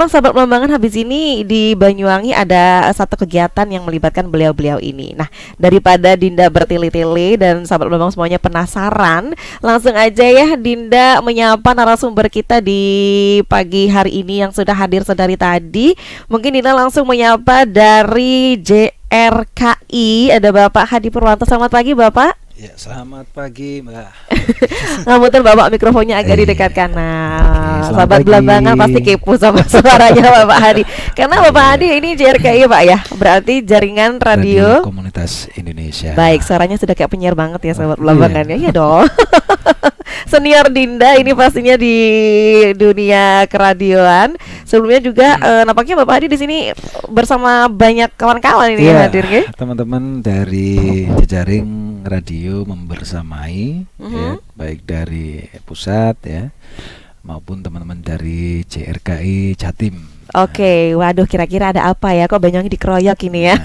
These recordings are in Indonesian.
memang sahabat Belambangan, habis ini di Banyuwangi ada satu kegiatan yang melibatkan beliau-beliau ini. Nah, daripada Dinda bertele-tele dan sahabat Belambangan semuanya penasaran, langsung aja ya Dinda menyapa narasumber kita di pagi hari ini yang sudah hadir sedari tadi. Mungkin Dinda langsung menyapa dari JRKI, ada Bapak Hadi Purwanto. Selamat pagi Bapak. Ya, selamat pagi Mbak. Ngamutin Bapak mikrofonnya agak didekatkan. Nah, Oke, sahabat pagi. Belambangan pasti kepo sama suaranya Bapak Hadi. Karena Bapak Hadi ini JRKI Pak ya, berarti jaringan radio Komunitas Indonesia. Baik, suaranya sudah kayak penyiar banget ya sahabat Iya. Belambangan ya. Iya dong. Senior Dinda ini pastinya di dunia keradioan. Sebelumnya juga nampaknya Bapak Hadi di sini bersama banyak kawan-kawan ini yang Iya, hadir ya. teman-teman dari jejaring radio membersamai ya, baik dari pusat ya maupun teman-teman dari JRKI Jatim. Oke, waduh kira-kira ada apa ya? Kok Banyuwangi dikeroyok ini ya?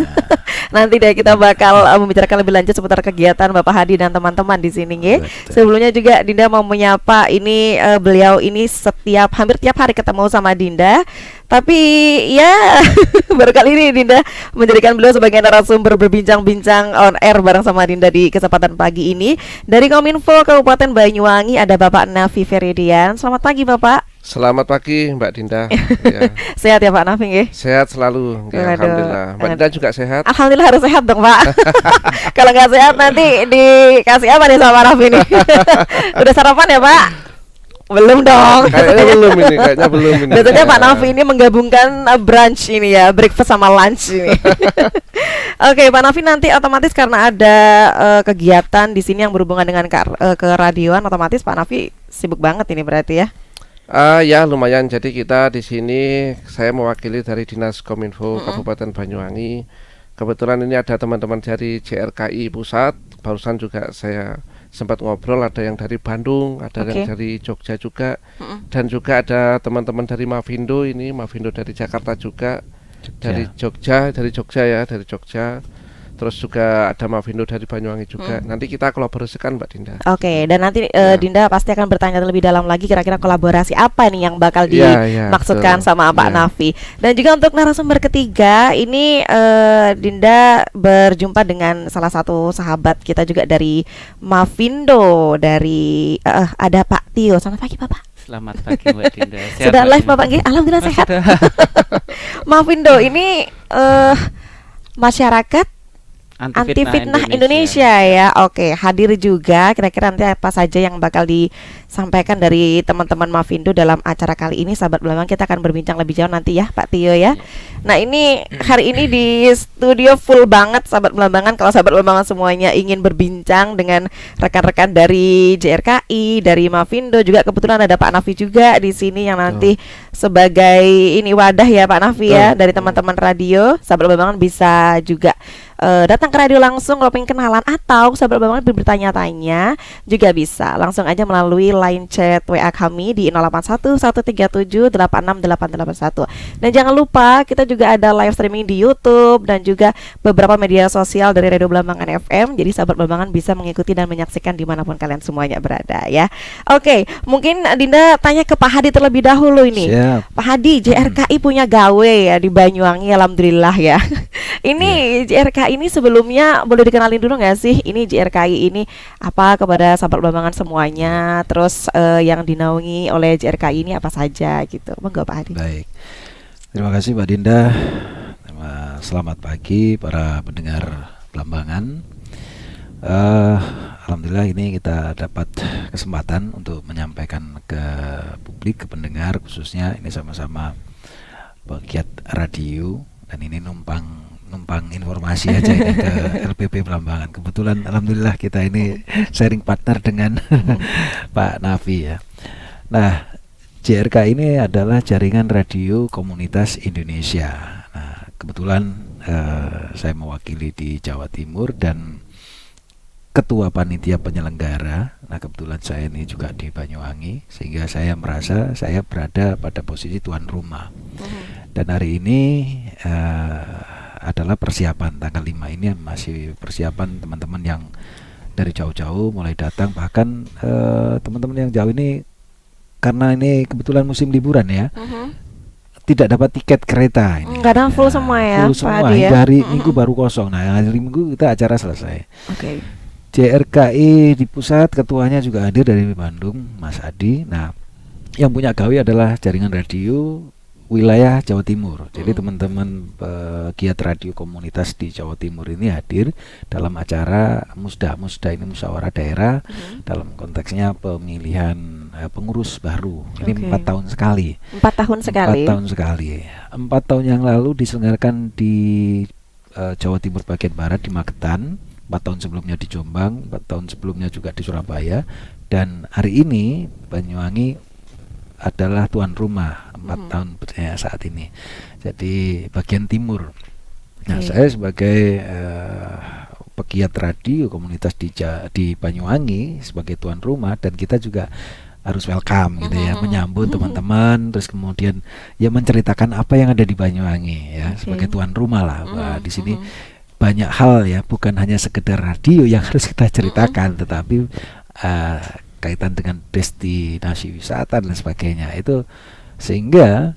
Nah, Nanti deh kita bakal membicarakan lebih lanjut seputar kegiatan Bapak Hadi dan teman-teman di sini ya. betul. Sebelumnya juga Dinda mau menyapa ini beliau ini hampir tiap hari ketemu sama Dinda. Tapi ya baru kali ini Dinda menjadikan beliau sebagai narasumber berbincang-bincang on air bareng sama Dinda di kesempatan pagi ini. Dari Kominfo Kabupaten Banyuwangi ada Bapak Nafi Feridian. Selamat pagi Bapak. Selamat pagi Mbak Dinda. Ya. Sehat ya Pak Nafi ya? Sehat selalu, ya, Waduh. alhamdulillah. Mbak Dinda juga sehat. Alhamdulillah harus sehat dong Pak. Kalau nggak sehat nanti dikasih apa nih sama Nafi ini? Udah sarapan ya Pak? Belum dong. Kayaknya belum ini. Biasanya Pak Nafi ini menggabungkan brunch ini ya, breakfast sama lunch ini. Oke, Pak Nafi nanti otomatis karena ada kegiatan di sini yang berhubungan dengan keradioan, otomatis Pak Nafi sibuk banget ini berarti ya. Ya lumayan. Jadi kita di sini saya mewakili dari Dinas Kominfo Kabupaten Banyuwangi. Kebetulan ini ada teman-teman dari JRKI Pusat. Barusan juga saya sempat ngobrol, ada yang dari Bandung, ada yang dari Jogja juga, dan juga ada teman-teman dari Mavindo ini, Mavindo dari Jakarta juga, dari Jogja ya, dari Jogja. Terus juga ada Mavindo dari Banyuwangi juga. Nanti kita kolaborasikan Mbak Dinda. Oke, dan nanti Dinda pasti akan bertanya lebih dalam lagi kira-kira kolaborasi apa nih yang bakal dimaksudkan sama Pak Nafi. Dan juga untuk narasumber ketiga ini Dinda berjumpa dengan salah satu sahabat kita juga dari Mavindo, dari ada Pak Tio. Selamat pagi Bapak. Selamat pagi Mbak Dinda. Sehat Sudah live Mbak Bapak nggih? Alhamdulillah Dinda? sehat. Sudah. Mavindo ini masyarakat anti fitnah Indonesia ya. Oke, hadir juga. Kira-kira nanti apa saja yang bakal disampaikan dari teman-teman Mavindo dalam acara kali ini? Sahabat Belambangan, kita akan berbincang lebih jauh nanti ya Pak Tio ya. Nah ini hari ini di studio full banget sahabat Belambangan. Kalau sahabat Belambangan semuanya ingin berbincang dengan rekan-rekan dari JRKI, dari Mavindo, juga kebetulan ada Pak Nafi juga di sini yang nanti sebagai ini wadah ya Pak Nafi ya dari teman-teman radio. Sahabat Belambangan bisa juga datang ke radio langsung kalau pengen kenalan, atau sahabat Belambangan bertanya-tanya juga bisa langsung aja melalui line chat WA kami di 081137868881. Dan jangan lupa kita juga ada live streaming di YouTube dan juga beberapa media sosial dari Radio Belambangan FM. Jadi sahabat Belambangan bisa mengikuti dan menyaksikan dimanapun kalian semuanya berada ya. Oke, mungkin Dinda tanya ke Pak Hadi terlebih dahulu ini. Siap. Pak Hadi, JRKI punya gawe ya di Banyuwangi, alhamdulillah ya. Ini JRKI ini sebelumnya boleh dikenalin dulu nggak sih? Ini JRKI ini apa kepada sahabat Belambangan semuanya? Terus yang dinaungi oleh JRKI ini apa saja gitu? Monggo Pak Hadi. Baik. Terima kasih Mbak Dinda. Selamat pagi para pendengar Belambangan. Alhamdulillah ini kita dapat kesempatan untuk menyampaikan ke publik, ke pendengar khususnya, ini sama-sama pegiat radio dan ini numpang informasi aja ini ke LPP Belambangan. Kebetulan alhamdulillah kita ini sharing partner dengan Pak Nafi ya. Nah, JRK ini adalah jaringan radio komunitas Indonesia. Nah, kebetulan saya mewakili di Jawa Timur dan ketua panitia penyelenggara. Nah, kebetulan saya ini juga di Banyuwangi, sehingga saya merasa saya berada pada posisi tuan rumah. Dan hari ini adalah persiapan tanggal 5 ini masih persiapan teman-teman yang dari jauh-jauh mulai datang, bahkan teman-teman yang jauh ini karena ini kebetulan musim liburan ya. tidak dapat tiket kereta ini. Kadang full semua ya, Full Pak semua Adi ya? hingga hari Minggu baru kosong. Nah, hari Minggu kita acara selesai. Oke. JRKI di pusat, ketuanya juga hadir dari Bandung, Mas Adi. Nah, yang punya gawe adalah jaringan radio wilayah Jawa Timur. Jadi teman-teman pegiat radio komunitas di Jawa Timur ini hadir dalam acara Musda ini musyawarah daerah dalam konteksnya pemilihan pengurus baru. Ini Oke. 4 tahun sekali. 4 tahun sekali. 4 tahun sekali. 4 tahun yang lalu diselenggarakan di Jawa Timur bagian barat di Magetan. 4 tahun sebelumnya di Jombang, 4 tahun sebelumnya juga di Surabaya, dan hari ini Banyuwangi adalah tuan rumah 4 tahun saat ini. Jadi bagian timur. Nah, Oke. saya sebagai pegiat radio komunitas di Banyuwangi sebagai tuan rumah, dan kita juga harus welcome gitu ya, menyambut teman-teman, terus kemudian ya menceritakan apa yang ada di Banyuwangi ya, Oke. sebagai tuan rumah lah. Wah, di sini banyak hal ya, bukan hanya sekedar radio yang harus kita ceritakan, tetapi kaitan dengan destinasi wisata dan sebagainya itu, sehingga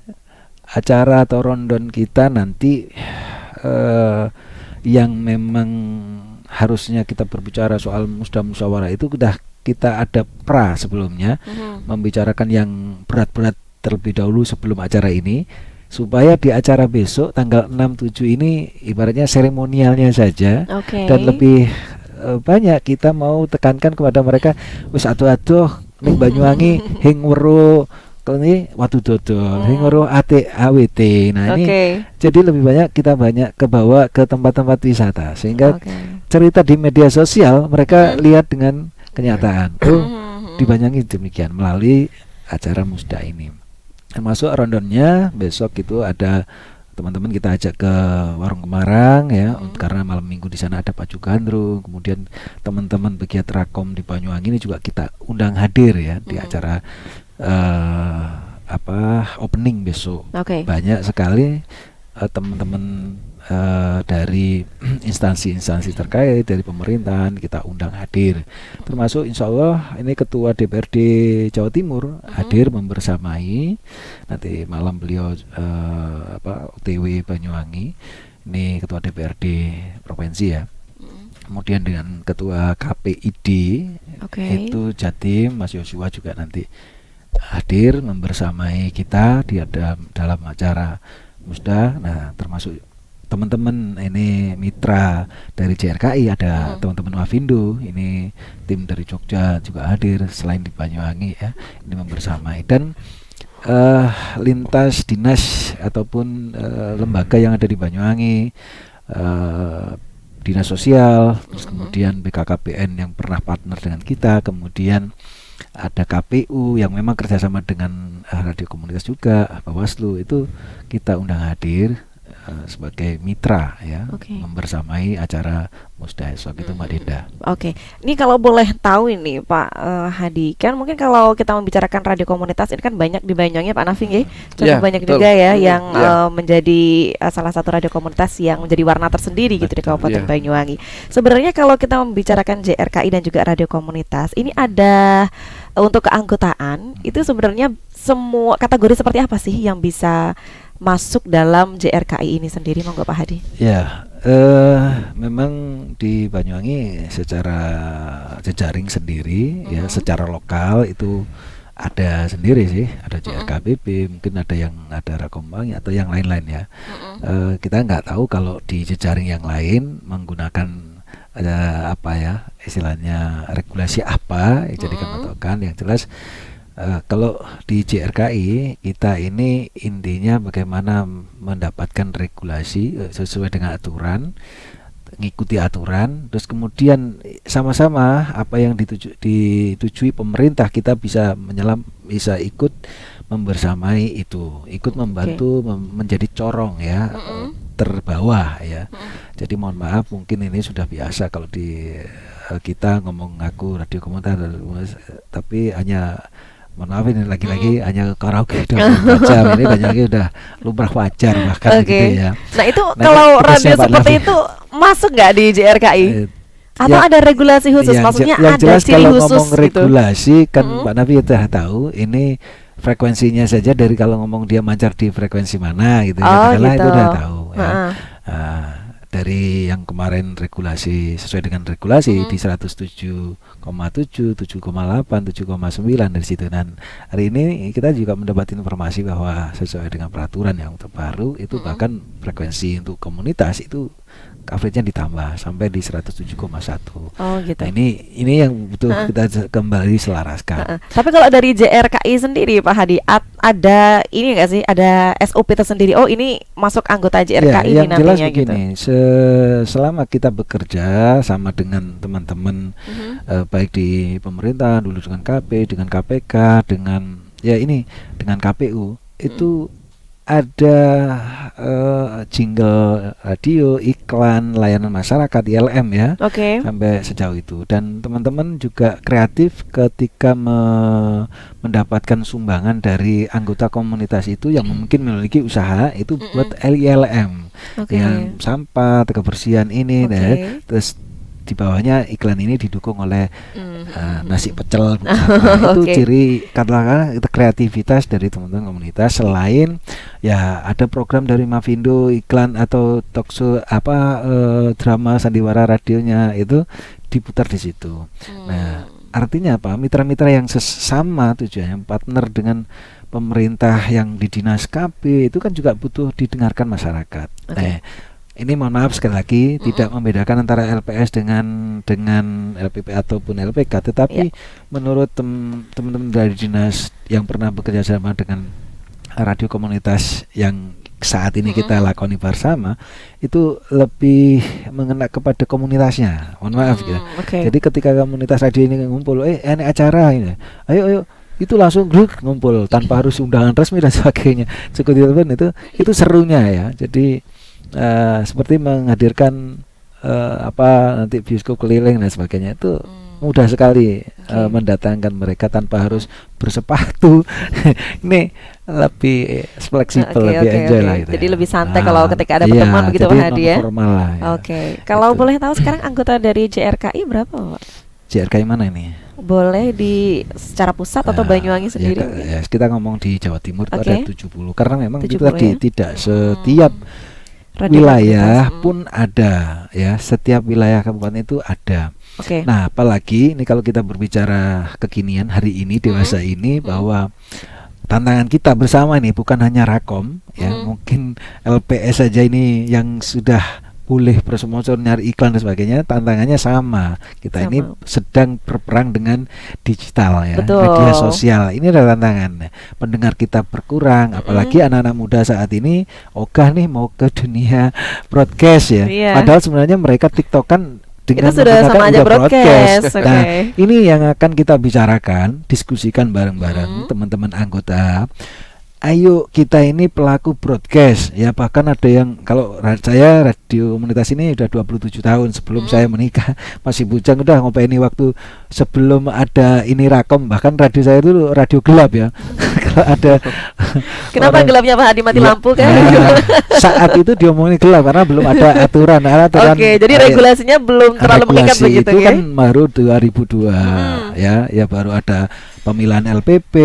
acara atau rondon kita nanti yang memang harusnya kita berbicara soal musda musyawarah itu udah kita ada sebelumnya membicarakan yang berat-berat terlebih dahulu sebelum acara ini, supaya di acara besok tanggal 6-7 ini ibaratnya seremonialnya saja. Oke. Dan lebih banyak kita mau tekankan kepada mereka, wis aduh ning Banyuwangi hing weruh ini watu dodol, hing weruh AWT. Nah, ini jadi lebih banyak kita kebawa ke tempat-tempat wisata, sehingga cerita di media sosial mereka lihat dengan kenyataan. Oh, di Banyuwangi demikian melalui acara musda ini. Termasuk rondonnya besok itu ada teman-teman kita ajak ke Warung Kemarang ya, karena malam minggu di sana ada Pak Jugandro. Kemudian teman-teman pegiat Rakom di Banyuwangi ini juga kita undang hadir ya di acara opening besok. Banyak sekali teman-teman dari instansi-instansi terkait dari pemerintahan kita undang hadir, termasuk insya Allah ini Ketua DPRD Jawa Timur hadir membersamai. Nanti malam beliau OTW Banyuwangi, ini Ketua DPRD Provinsi ya. Kemudian dengan Ketua KPID itu Jatim Mas Yosua juga nanti hadir membersamai kita di dalam acara musda. Nah, termasuk teman-teman ini mitra dari JRKI, ada teman-teman Mavindo, ini tim dari Jogja juga hadir selain di Banyuwangi ya, ini membersamai. Dan lintas dinas ataupun lembaga yang ada di Banyuwangi, dinas sosial, terus kemudian BKKBN yang pernah partner dengan kita, kemudian ada KPU yang memang kerjasama dengan radio komunitas juga, Bawaslu, itu kita undang hadir sebagai mitra ya, membersamai acara musda esok itu, Mbak Dinda. Ini kalau boleh tahu ini Pak Hadi, kan mungkin kalau kita membicarakan radio komunitas ini kan banyak di Banyuwangi Pak Nafing ya, cukup banyak betul juga ya yang menjadi salah satu radio komunitas yang menjadi warna tersendiri gitu di Kabupaten Banyuwangi. Sebenarnya kalau kita membicarakan JRKI dan juga radio komunitas, ini ada untuk keanggotaan itu sebenarnya semua kategori seperti apa sih yang bisa masuk dalam JRKI ini sendiri, monggo Pak Hadi? Ya, memang di Banyuwangi secara jejaring sendiri ya, secara lokal itu ada sendiri sih, ada JRKBP, mungkin ada Rakombang atau yang lain-lain ya. Kita nggak tahu kalau di jejaring yang lain menggunakan istilahnya regulasi apa yang jadikan patokan. Yang jelas kalau di JRKI kita ini intinya bagaimana mendapatkan regulasi sesuai dengan aturan, mengikuti aturan, terus kemudian sama-sama apa yang ditujui pemerintah kita bisa bisa ikut membersamai itu, ikut membantu menjadi corong ya, terbawah ya. Jadi mohon maaf, mungkin ini sudah biasa kalau di kita ngomong ngaku radio komunitas, tapi hanya mohon maaf ini lagi-lagi hanya karaoke jam ini banyaknya udah lumrah wajar bahkan gitu ya. Nah itu kalau radio seperti itu masuk nggak di JRKI? Atau ada regulasi khusus? Maksudnya yang ada jelas ciri kalau khusus ngomong regulasi kan Pak Nafi sudah tahu ini frekuensinya saja dari kalau ngomong dia mancar di frekuensi mana gitu ya, Oh, katakanlah gitu. itu udah tahu ya. Heeh. Dari yang kemarin regulasi sesuai dengan regulasi Mhm. di 107,7, 7,8, 7,9 dari situ. Dan hari ini kita juga mendapat informasi bahwa sesuai dengan peraturan yang terbaru itu bahkan frekuensi untuk komunitas itu coveragenya ditambah sampai di 107,1. Oh, gitu. Nah, ini yang butuh kita kembali selaraskan. Heeh. Tapi kalau dari JRKI sendiri Pak Hadi, ada ini nggak sih, ada SOP tersendiri? Oh, ini masuk anggota JRKI Ya, ini yang jelas nantinya gitu. begini, selama kita bekerja sama dengan teman-teman baik di pemerintah, dulu dengan KP, dengan KPK, dengan dengan KPU itu ada jingle radio, iklan, layanan masyarakat ILM ya. Oke. Sampai sejauh itu, dan teman-teman juga kreatif ketika mendapatkan sumbangan dari anggota komunitas itu yang mungkin memiliki usaha itu buat ILM Oke. yang sampah, kebersihan ini, Oke. nah, terus di bawahnya iklan ini didukung oleh nasi pecel itu Oke. ciri katakanlah itu kreativitas dari teman-teman komunitas. Selain ya ada program dari Mavindo, iklan atau talkshow drama sandiwara radionya itu diputar di situ. Nah, artinya apa? Mitra-mitra yang sesama tujuannya partner dengan pemerintah yang di dinas KP itu kan juga butuh didengarkan masyarakat. Oke. Nah, ini mohon maaf sekali lagi tidak membedakan antara LPS dengan LPP ataupun LPK, tetapi menurut teman-teman dari dinas yang pernah bekerja sama dengan radio komunitas yang saat ini kita lakoni bersama itu lebih mengena kepada komunitasnya. Mohon maaf gitu. Oke. Jadi ketika komunitas radio ini ngumpul, ini acara ini, ayo itu langsung ngumpul tanpa harus undangan resmi dan sebagainya. Cukup di telepon itu serunya ya. Jadi seperti menghadirkan nanti bioskop keliling dan sebagainya itu mudah sekali mendatangkan mereka tanpa harus bersepatu. Ini lebih fleksibel, lebih enjoy lah gitu. Jadi ya. lebih santai kalau ketika ada pertemuan begitu jadi Pak Hadi ya. non-formal lah, ya. Oke. Kalau Gitu. boleh tahu sekarang anggota dari JRKI berapa, Pak? JRKI mana ini? Boleh di secara pusat atau Banyuwangi sendiri? Kita ngomong di Jawa Timur itu Oke. ada 70 karena memang itu 70 tadi ya? tidak setiap Radio wilayah komunitas. pun ada ya, setiap wilayah kabupaten itu ada. Oke. Nah, apalagi ini kalau kita berbicara kekinian hari ini dewasa ini bahwa tantangan kita bersama ini bukan hanya Rakom ya, mungkin LPS saja ini yang sudah boleh bersponsor nyari iklan dan sebagainya, tantangannya sama. Kita ini sedang berperang dengan digital ya, Betul. media sosial. Ini adalah tantangan. Pendengar kita berkurang, apalagi anak-anak muda saat ini ogah nih mau ke dunia broadcast ya. Iya. Padahal sebenarnya mereka TikTokan dengan Itu sudah menggunakan sama aja udah broadcast. Nah, Oke. ini yang akan kita bicarakan, diskusikan bareng-bareng teman-teman anggota. Ayo kita ini pelaku broadcast ya, bahkan ada yang kalau saya radio komunitas ini udah 27 tahun sebelum saya menikah, masih bujang udah ngopeni waktu sebelum ada ini Rakom, bahkan radio saya itu radio gelap ya. Kalau ada Kenapa gelapnya Pak Hadi mati Iya. lampu kan? Saat itu diomongin gelap karena belum ada aturan. Oke, jadi regulasinya belum terlalu mengikat regulasi begitu itu ya? kan baru 2002 ya baru ada pemilihan LPP,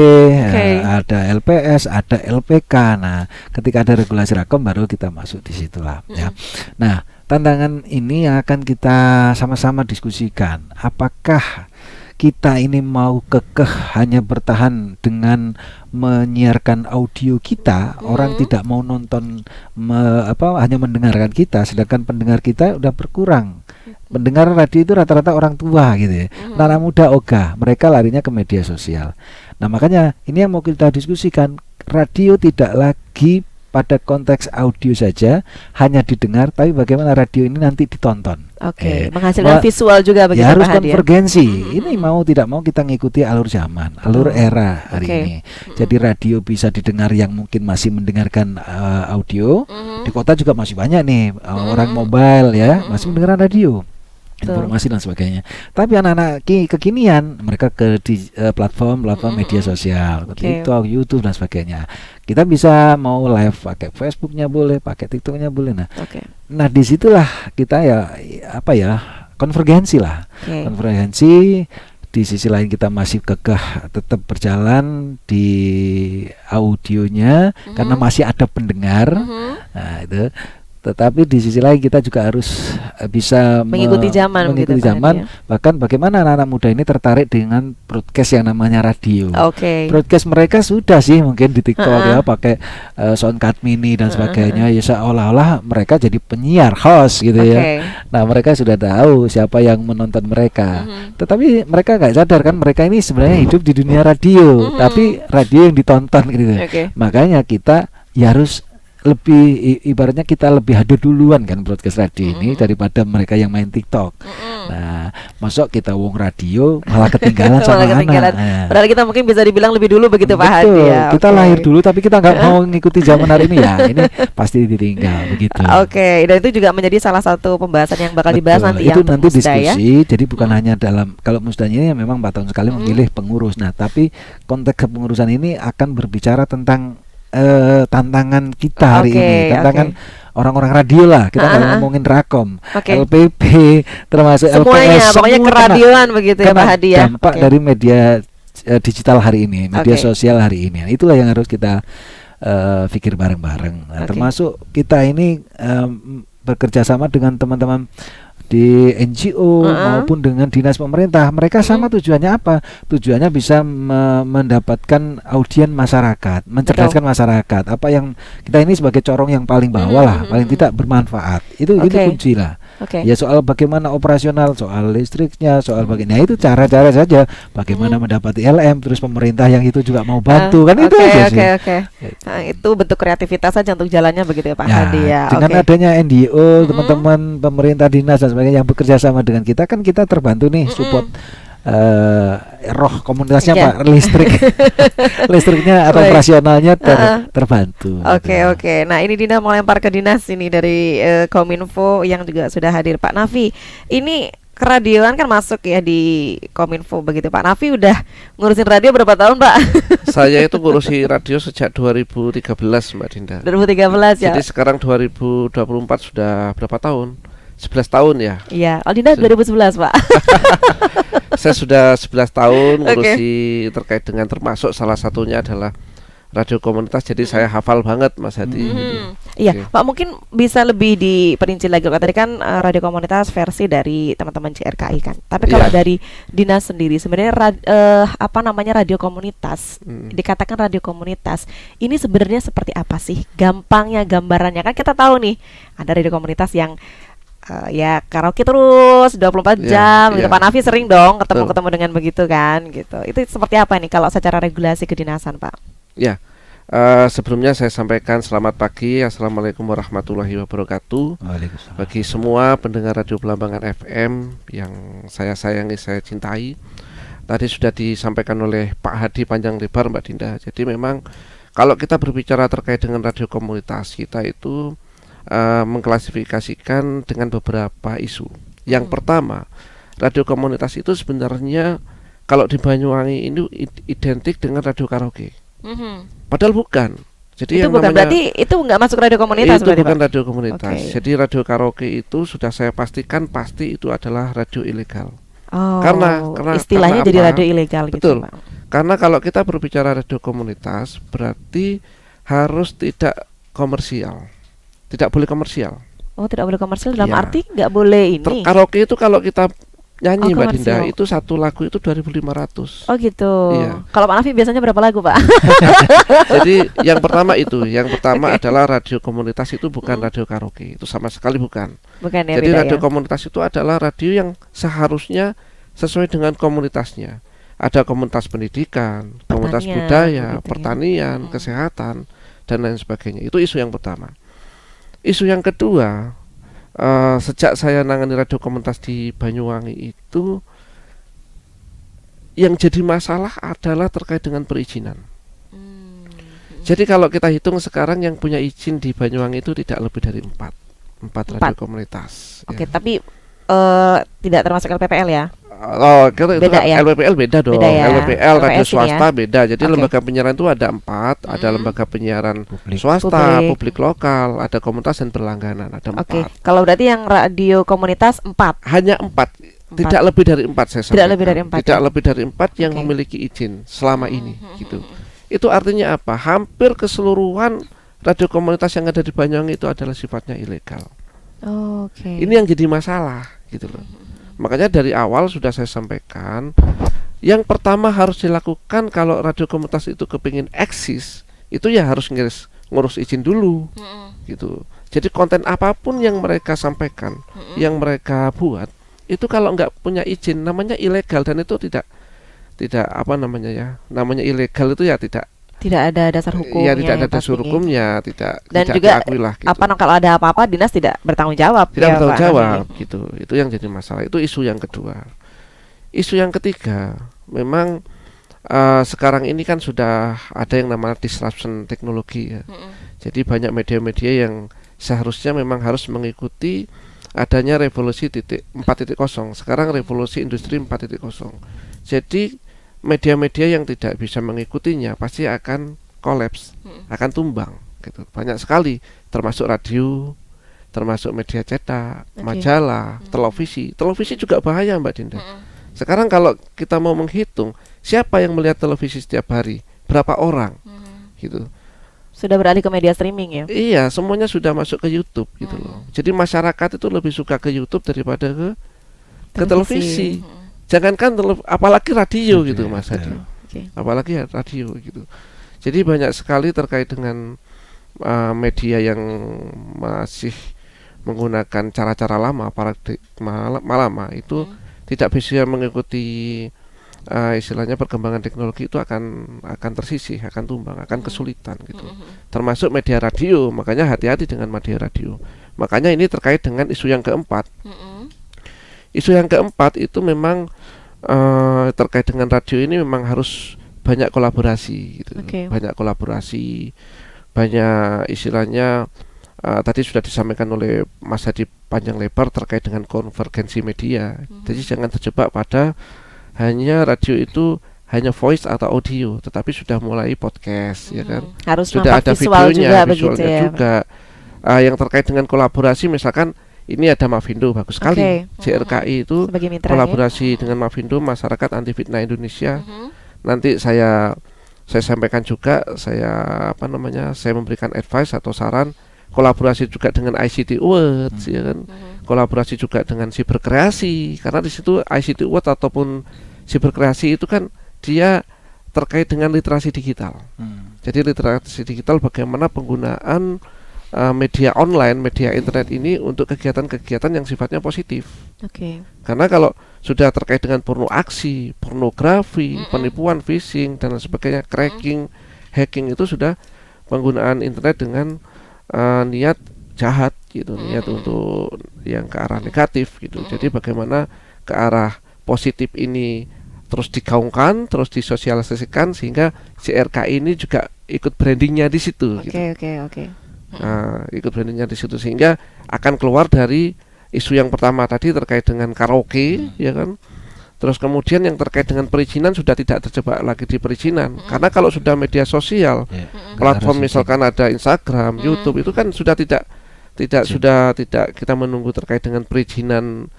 ada LPS, ada LPK. Nah, ketika ada regulasi Rakom baru kita masuk di situlah ya. Nah, tantangan ini yang akan kita sama-sama diskusikan. Apakah kita ini mau kekeh hanya bertahan dengan menyiarkan audio kita, orang tidak mau nonton hanya mendengarkan kita, sedangkan pendengar kita udah berkurang. Pendengar radio itu rata-rata orang tua gitu ya. Anak muda ogah, mereka larinya ke media sosial. Nah, makanya ini yang mau kita diskusikan, radio tidak lagi pada konteks audio saja hanya didengar, tapi bagaimana radio ini nanti ditonton. Oke, menghasilkan visual juga begitu ya, harus Pak Hadi ya? konvergensi. Ini mau tidak mau kita ngikuti alur zaman, alur era hari Oke. ini. Jadi radio bisa didengar yang mungkin masih mendengarkan audio. Di kota juga masih banyak nih orang mobile ya, masih mendengarkan radio, informasi dan sebagainya. Tapi anak-anak kekinian mereka ke platform media sosial, TikTok, YouTube dan sebagainya. Kita bisa mau live pakai Facebooknya boleh, pakai TikToknya boleh. Nah disitulah kita konvergensi lah, konvergensi di sisi lain kita masih kekeh tetap berjalan di audionya karena masih ada pendengar. Nah, itu. Tetapi di sisi lain kita juga harus bisa Mengikuti zaman mengikuti begitu, Pak zaman. Hadi, ya. Bahkan bagaimana anak-anak muda ini tertarik dengan broadcast yang namanya radio. Oke. Broadcast mereka sudah sih mungkin di TikTok ya pakai soundcard mini dan sebagainya, ya seolah-olah mereka jadi penyiar host gitu ya. Oke. Nah, mereka sudah tahu siapa yang menonton mereka. Tetapi mereka nggak sadar kan mereka ini sebenarnya hidup di dunia radio, tapi radio yang ditonton gitu. Oke. Makanya kita ya harus lebih ibaratnya kita lebih hadir duluan kan broadcast radio ini daripada mereka yang main TikTok. Nah, masuk kita wong radio malah ketinggalan sama Malah ketinggalan. anak. Nah. Padahal kita mungkin bisa dibilang lebih dulu begitu Pak Hadi Betul, ya. kita Oke. lahir dulu tapi kita nggak mau ngikuti zaman hari ini ya. Ini pasti ditinggal begitu. Oke, dan itu juga menjadi salah satu pembahasan yang bakal dibahas Betul, nanti itu yang nanti musda ya. diskusi. Jadi bukan hanya dalam kalau musdanya ini memang 4 tahun sekali memilih pengurus. Nah, tapi konteks kepengurusan ini akan berbicara tentang tantangan kita hari Oke, ini, tantangan orang-orang radio lah. Kita nggak ngomongin Rakom, Oke. LPP, termasuk Semuanya, LPS, pokoknya semua keradioan begitu ya karena Pak Hadi ya. dampak Oke. dari media digital hari ini, media Oke. sosial hari ini. Itulah yang harus kita pikir bareng-bareng. Nah, Oke. termasuk kita ini bekerja sama dengan teman-teman di NGO maupun dengan dinas pemerintah. Mereka sama tujuannya apa? Tujuannya bisa mendapatkan audien masyarakat, mencerdaskan masyarakat. Apa yang kita ini sebagai corong yang paling bawah lah, paling tidak bermanfaat. Itu Oke. kunci lah. Oke. Ya soal bagaimana operasional, soal listriknya, soal bagaimana itu cara-cara saja. Bagaimana mendapati LM, terus pemerintah yang itu juga mau bantu kan itu Oke, aja sih. Oke. Nah, itu bentuk kreativitas saja untuk jalannya begitu ya Pak Ya, Hadi ya. dengan Oke. adanya NGO, teman-teman pemerintah dinas dan sebagainya yang bekerja sama dengan kita kan kita terbantu nih support roh komunitasnya Iya. Pak, listriknya atau Baik. operasionalnya terbantu. Oke, gitu. oke. Nah, ini Dina mau lempar ke dinas ini dari Kominfo yang juga sudah hadir Pak Nafi. Ini keradioan kan masuk ya di Kominfo begitu Pak Nafi udah ngurusin radio berapa tahun Pak? Saya itu ngurusi radio sejak 2013 Mbak Dinda. 2013 ya. Jadi sekarang 2024 sudah berapa tahun? 11 tahun ya. Iya, Aldina 2011 Pak. Saya sudah 11 tahun ngurusi terkait dengan termasuk salah satunya adalah radio komunitas. Jadi saya hafal banget Mas Hadi. gitu. Iya, Oke. Pak mungkin bisa lebih diperinci lagi. Kalau tadi kan radio komunitas versi dari teman-teman CRKI kan. Tapi kalau Iya. dari dinas sendiri sebenarnya apa namanya radio komunitas, dikatakan radio komunitas, ini sebenarnya seperti apa sih? Gampangnya gambarannya kan kita tahu nih ada radio komunitas yang ya karaoke terus 24 Iya, jam gitu. iya. Pak Nafi sering dong ketemu dengan begitu kan gitu. Itu seperti apa nih kalau secara regulasi kedinasan, Pak? Ya. Sebelumnya saya sampaikan selamat pagi. Assalamualaikum warahmatullahi wabarakatuh. Waalaikumsalam. Bagi semua pendengar Radio Belambangan FM yang saya sayangi, saya cintai. Tadi sudah disampaikan oleh Pak Hadi panjang lebar Mbak Dinda. Jadi memang kalau kita berbicara terkait dengan radio komunitas, kita itu mengklasifikasikan dengan beberapa isu. Yang pertama, radio komunitas itu sebenarnya kalau di Banyuwangi ini identik dengan radio karaoke. Padahal bukan. Jadi Itu yang bukan namanya berarti itu nggak masuk radio komunitas itu berarti, bukan Pak? radio komunitas. Oke. Jadi radio karaoke itu sudah saya pastikan pasti itu adalah radio ilegal. Oh, Karena istilahnya karena jadi apa? radio ilegal Betul. gitu, Pak. Karena kalau kita berbicara radio komunitas berarti harus tidak komersial. Tidak boleh komersial. Oh, tidak boleh komersial dalam Iya. arti nggak boleh ini. Karaoke itu kalau kita nyanyi Oh, Mbak Dinda komersial. itu satu lagu itu 2.500. Oh gitu. Iya. Kalau Pak Nafi biasanya berapa lagu, Pak? Jadi yang pertama itu, yang pertama adalah radio komunitas itu bukan radio karaoke, itu sama sekali bukan. Bukan ya, Jadi beda radio ya. komunitas itu adalah radio yang seharusnya sesuai dengan komunitasnya. Ada komunitas pendidikan, komunitas Pertanian, budaya, begitu ya. pertanian, kesehatan, dan lain sebagainya. Itu isu yang pertama. Isu yang kedua, sejak saya nangani radio komunitas di Banyuwangi itu, yang jadi masalah adalah terkait dengan perizinan. Jadi kalau kita hitung sekarang yang punya izin di Banyuwangi itu tidak lebih dari 4 radio komunitas. Oke, ya. tapi tidak termasuk LPPL ya? Oh, kalau itu Beda kan ya? LPPL beda dong. Beda ya? LPPL radio LPS ini swasta ya? beda. Jadi Oke. lembaga penyiaran itu ada 4, ada lembaga penyiaran Publik. swasta, Publik. publik lokal, ada komunitas dan berlangganan, ada 4. Oke, kalau berarti yang radio komunitas 4. Hanya 4. Tidak lebih dari 4 saya sampaikan. Tidak lebih dari 4, Tidak ya? lebih dari 4 yang Oke. memiliki izin selama ini gitu. Itu artinya apa? Hampir keseluruhan radio komunitas yang ada di Banyuwangi itu adalah sifatnya ilegal. Oke. Ini yang jadi masalah gitu loh. Makanya dari awal sudah saya sampaikan, yang pertama harus dilakukan kalau radio komunitas itu kepingin eksis, itu ya harus ngurus izin dulu gitu. Jadi konten apapun yang mereka sampaikan, yang mereka buat, itu kalau nggak punya izin namanya ilegal, dan itu tidak apa namanya ya, namanya ilegal itu ya tidak ada dasar hukumnya. ya tidak ada yang dasar pastinya. hukumnya, tidak Dan tidak juga diakui lah gitu. Apa kalau ada apa-apa dinas tidak bertanggung jawab. Tidak ya, bertanggung Pak jawab Nafi? gitu. Itu yang jadi masalah. Itu isu yang kedua. Isu yang ketiga, memang sekarang ini kan sudah ada yang namanya disruption teknologi ya. Jadi banyak media-media yang seharusnya memang harus mengikuti adanya revolusi 4.0. Sekarang revolusi industri 4.0. Jadi media-media yang tidak bisa mengikutinya pasti akan kolaps, akan tumbang gitu. Banyak sekali, termasuk radio, termasuk media cetak, majalah, televisi. Televisi juga bahaya, Mbak Dinda. Sekarang kalau kita mau menghitung siapa yang melihat televisi setiap hari, berapa orang gitu. Sudah beralih ke media streaming ya. Iya, semuanya sudah masuk ke YouTube gitu loh. Jadi masyarakat itu lebih suka ke YouTube daripada ke televisi. Jangankan apalagi radio gitu, Mas Hadi. Oke. Apalagi radio gitu. Jadi banyak sekali terkait dengan media yang masih menggunakan cara-cara lama, paradigma lama itu tidak bisa mengikuti istilahnya perkembangan teknologi, itu akan tersisih, akan tumbang, akan kesulitan gitu. Termasuk media radio, makanya hati-hati dengan media radio. Makanya ini terkait dengan isu yang keempat. Isu yang keempat itu memang terkait dengan radio ini memang harus banyak kolaborasi gitu. Banyak kolaborasi, banyak istilahnya tadi sudah disampaikan oleh Mas Hadi panjang lebar terkait dengan konvergensi media. Jadi jangan terjebak pada hanya radio itu hanya voice atau audio, tetapi sudah mulai podcast ya kan. Harus sudah ada visual videonya, juga, visualnya ya, juga. Yang terkait dengan kolaborasi, misalkan ini ada Mavindo, bagus sekali. JRKI itu kolaborasi dengan Mavindo, Masyarakat Anti Fitnah Indonesia. Nanti saya sampaikan juga, saya memberikan advice atau saran kolaborasi juga dengan ICT Awards ya kan. Kolaborasi juga dengan Siberkreasi, karena di situ ICT Awards ataupun Siberkreasi itu kan dia terkait dengan literasi digital. Jadi literasi digital bagaimana penggunaan media online, media internet ini untuk kegiatan-kegiatan yang sifatnya positif. Karena kalau sudah terkait dengan porno aksi, pornografi, penipuan, phishing dan sebagainya, cracking, hacking, itu sudah penggunaan internet dengan niat jahat gitu, niat untuk yang ke arah negatif gitu. Jadi bagaimana ke arah positif ini terus digaungkan, terus disosialisasikan sehingga JRKI ini juga ikut brandingnya di situ. Ikut brandingnya di situ sehingga akan keluar dari isu yang pertama tadi terkait dengan karaoke, ya kan. Terus kemudian yang terkait dengan perizinan sudah tidak terjebak lagi di perizinan, karena kalau sudah media sosial, platform misalkan ada Instagram, YouTube, itu kan sudah tidak kita menunggu terkait dengan perizinan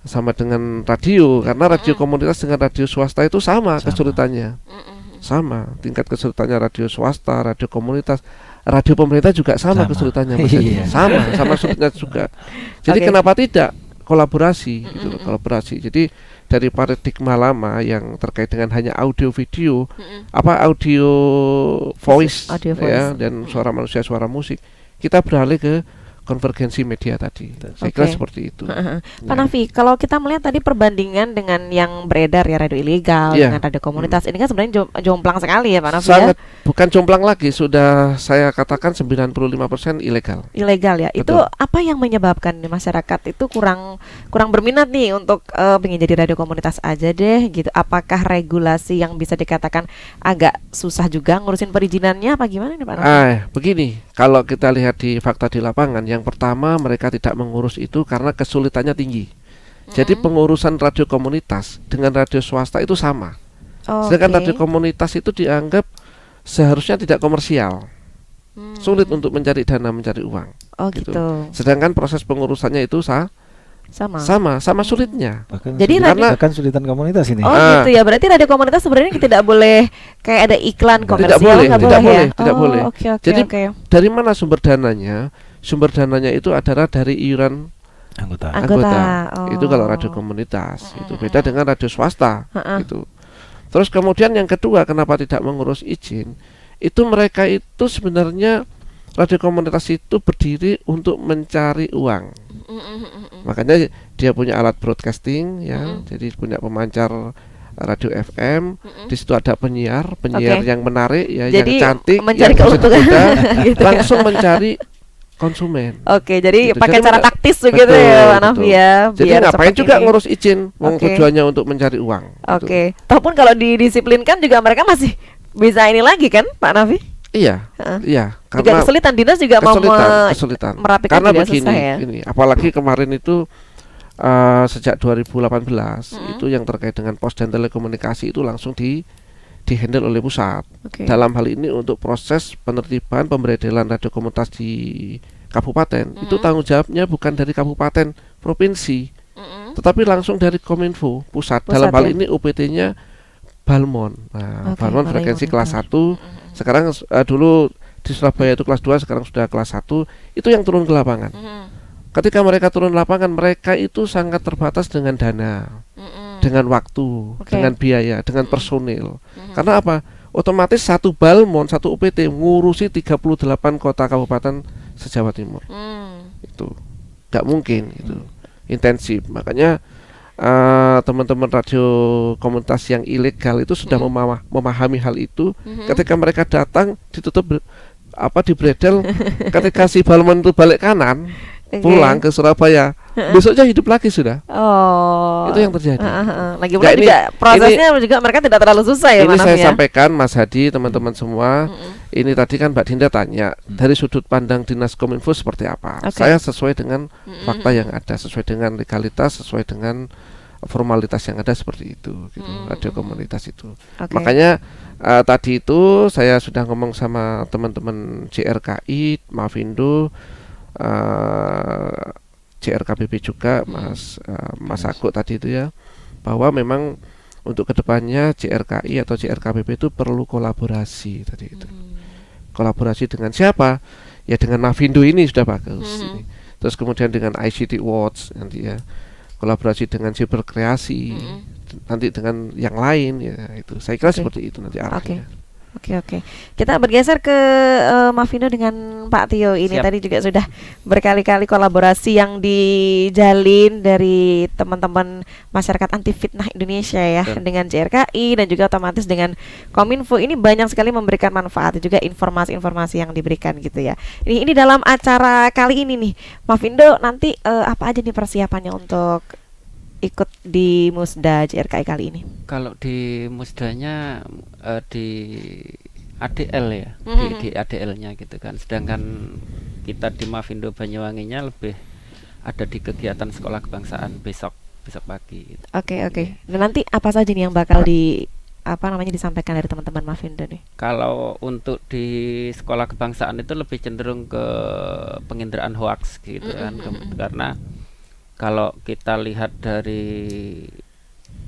sama dengan radio, karena radio komunitas dengan radio swasta itu sama kesulitannya. Sama tingkat kesulitannya radio swasta, radio komunitas, radio pemerintah juga sama kesulitannya, sama sulitnya juga. Jadi kenapa tidak kolaborasi gitu loh, kolaborasi. Jadi dari paradigma lama yang terkait dengan hanya audio video, audio voice, ya, dan suara manusia, suara musik, kita beralih ke konvergensi media tadi. Saya kira seperti itu. Pak Nafi, kalau kita melihat tadi perbandingan dengan yang beredar ya, radio ilegal dengan radio komunitas, ini kan sebenarnya jomplang sekali ya Pak Nafi. Sangat, bukan jomplang lagi, sudah saya katakan 95% ilegal. Ilegal ya. Betul. Itu apa yang menyebabkan masyarakat itu kurang berminat nih untuk pengen jadi radio komunitas aja deh gitu. Apakah regulasi yang bisa dikatakan agak susah juga ngurusin perizinannya apa gimana nih Pak Nafi? Begini, kalau kita lihat di fakta di lapangan, yang pertama mereka tidak mengurus itu karena kesulitannya tinggi. Jadi pengurusan radio komunitas dengan radio swasta itu sama. Sedangkan radio komunitas itu dianggap seharusnya tidak komersial. Sulit untuk mencari dana, mencari uang. Gitu. Sedangkan proses pengurusannya itu sama sulitnya. Jadi bahkan sulitan komunitas ini. Oh gitu ya, berarti radio komunitas sebenarnya tidak boleh kayak ada iklan komersial, tidak boleh. Oke. Jadi dari mana sumber dananya? Sumber dananya itu adalah dari iuran anggota. Itu kalau radio komunitas. Itu beda dengan radio swasta. Gitu. Terus kemudian yang kedua, kenapa tidak mengurus izin? Itu mereka itu sebenarnya radio komunitas itu berdiri untuk mencari uang. Makanya dia punya alat broadcasting ya, jadi punya pemancar radio FM. Di situ ada penyiar yang menarik ya, jadi yang cantik, mencari yang keuntungan, gitu langsung mencari konsumen. Oke, jadi gitu. pakai Jadi cara taktis begitu ya, Pak Novi ya. Jadi ngapain juga ngurus izin? Tujuannya untuk mencari uang. Oke. Ataupun kalau didisiplinkan juga mereka masih bisa ini lagi kan, Pak Novi? Iya. Karena juga kesulitan, dinas juga kesulitan. Merapikan karena juga begini, susah ya. Ini apalagi kemarin itu sejak 2018 itu yang terkait dengan pos dan telekomunikasi itu langsung di-handle oleh pusat. Dalam hal ini untuk proses penertiban pemberedelan radio komunitas di kabupaten itu tanggung jawabnya bukan dari kabupaten provinsi, tetapi langsung dari Kominfo pusat. Dalam hal ini UPT-nya Balmon. Nah, Balmon frekuensi kelas 1. Sekarang dulu di Surabaya itu kelas 2, sekarang sudah kelas 1. Itu yang turun ke lapangan. Ketika mereka turun lapangan, mereka itu sangat terbatas dengan dana, dengan waktu, dengan biaya, dengan personil. Karena apa? Otomatis satu Balmon, satu UPT ngurusi 38 kota kabupaten se-Jawa Timur. Itu nggak mungkin, itu intensif. Makanya teman-teman radio komunitas yang ilegal itu sudah memahami hal itu. Ketika mereka datang ditutup dibredel. Ketika si Balmon itu balik kanan pulang ke Surabaya, besoknya hidup lagi sudah. Itu yang terjadi. Lagi pula juga prosesnya juga mereka tidak terlalu susah ya. Ini saya sampaikan Mas Hadi, teman-teman semua. Ini tadi kan Mbak Dinda tanya dari sudut pandang Dinas Kominfo seperti apa. Saya sesuai dengan fakta yang ada, sesuai dengan legalitas, sesuai dengan formalitas yang ada seperti itu. Gitu. Radio komunitas itu. Makanya tadi itu saya sudah ngomong sama teman-teman JRKI, Mavindo, JRKBP juga, Mas Agus tadi itu ya, bahwa memang untuk kedepannya JRKI atau JRKBP itu perlu kolaborasi tadi itu. Kolaborasi dengan siapa? Ya dengan Mavindo ini sudah bagus. Ini. Terus kemudian dengan ICT Watch nanti ya, kolaborasi dengan Cyber Kreasi, nanti dengan yang lain ya itu. Saya kira seperti itu nanti arahnya. Oke. Kita bergeser ke Mavindo dengan Pak Tio ini. Tadi juga sudah berkali-kali kolaborasi yang dijalin dari teman-teman masyarakat anti fitnah Indonesia ya, dengan JRKI dan juga otomatis dengan Kominfo. Ini banyak sekali memberikan manfaat juga informasi-informasi yang diberikan gitu ya. Ini dalam acara kali ini nih, Mavindo nanti apa aja nih persiapannya untuk ikut di Musda JRKI kali ini? Kalau di Musdanya di ADL ya, di ADL-nya gitu kan. Sedangkan kita di Mavindo Banyuwanginya lebih ada di kegiatan sekolah kebangsaan besok pagi. Gitu. Oke. Dan nanti apa saja nih yang bakal disampaikan dari teman-teman Mavindo nih? Kalau untuk di sekolah kebangsaan itu lebih cenderung ke penginderaan hoaks gitu kan, karena kalau kita lihat dari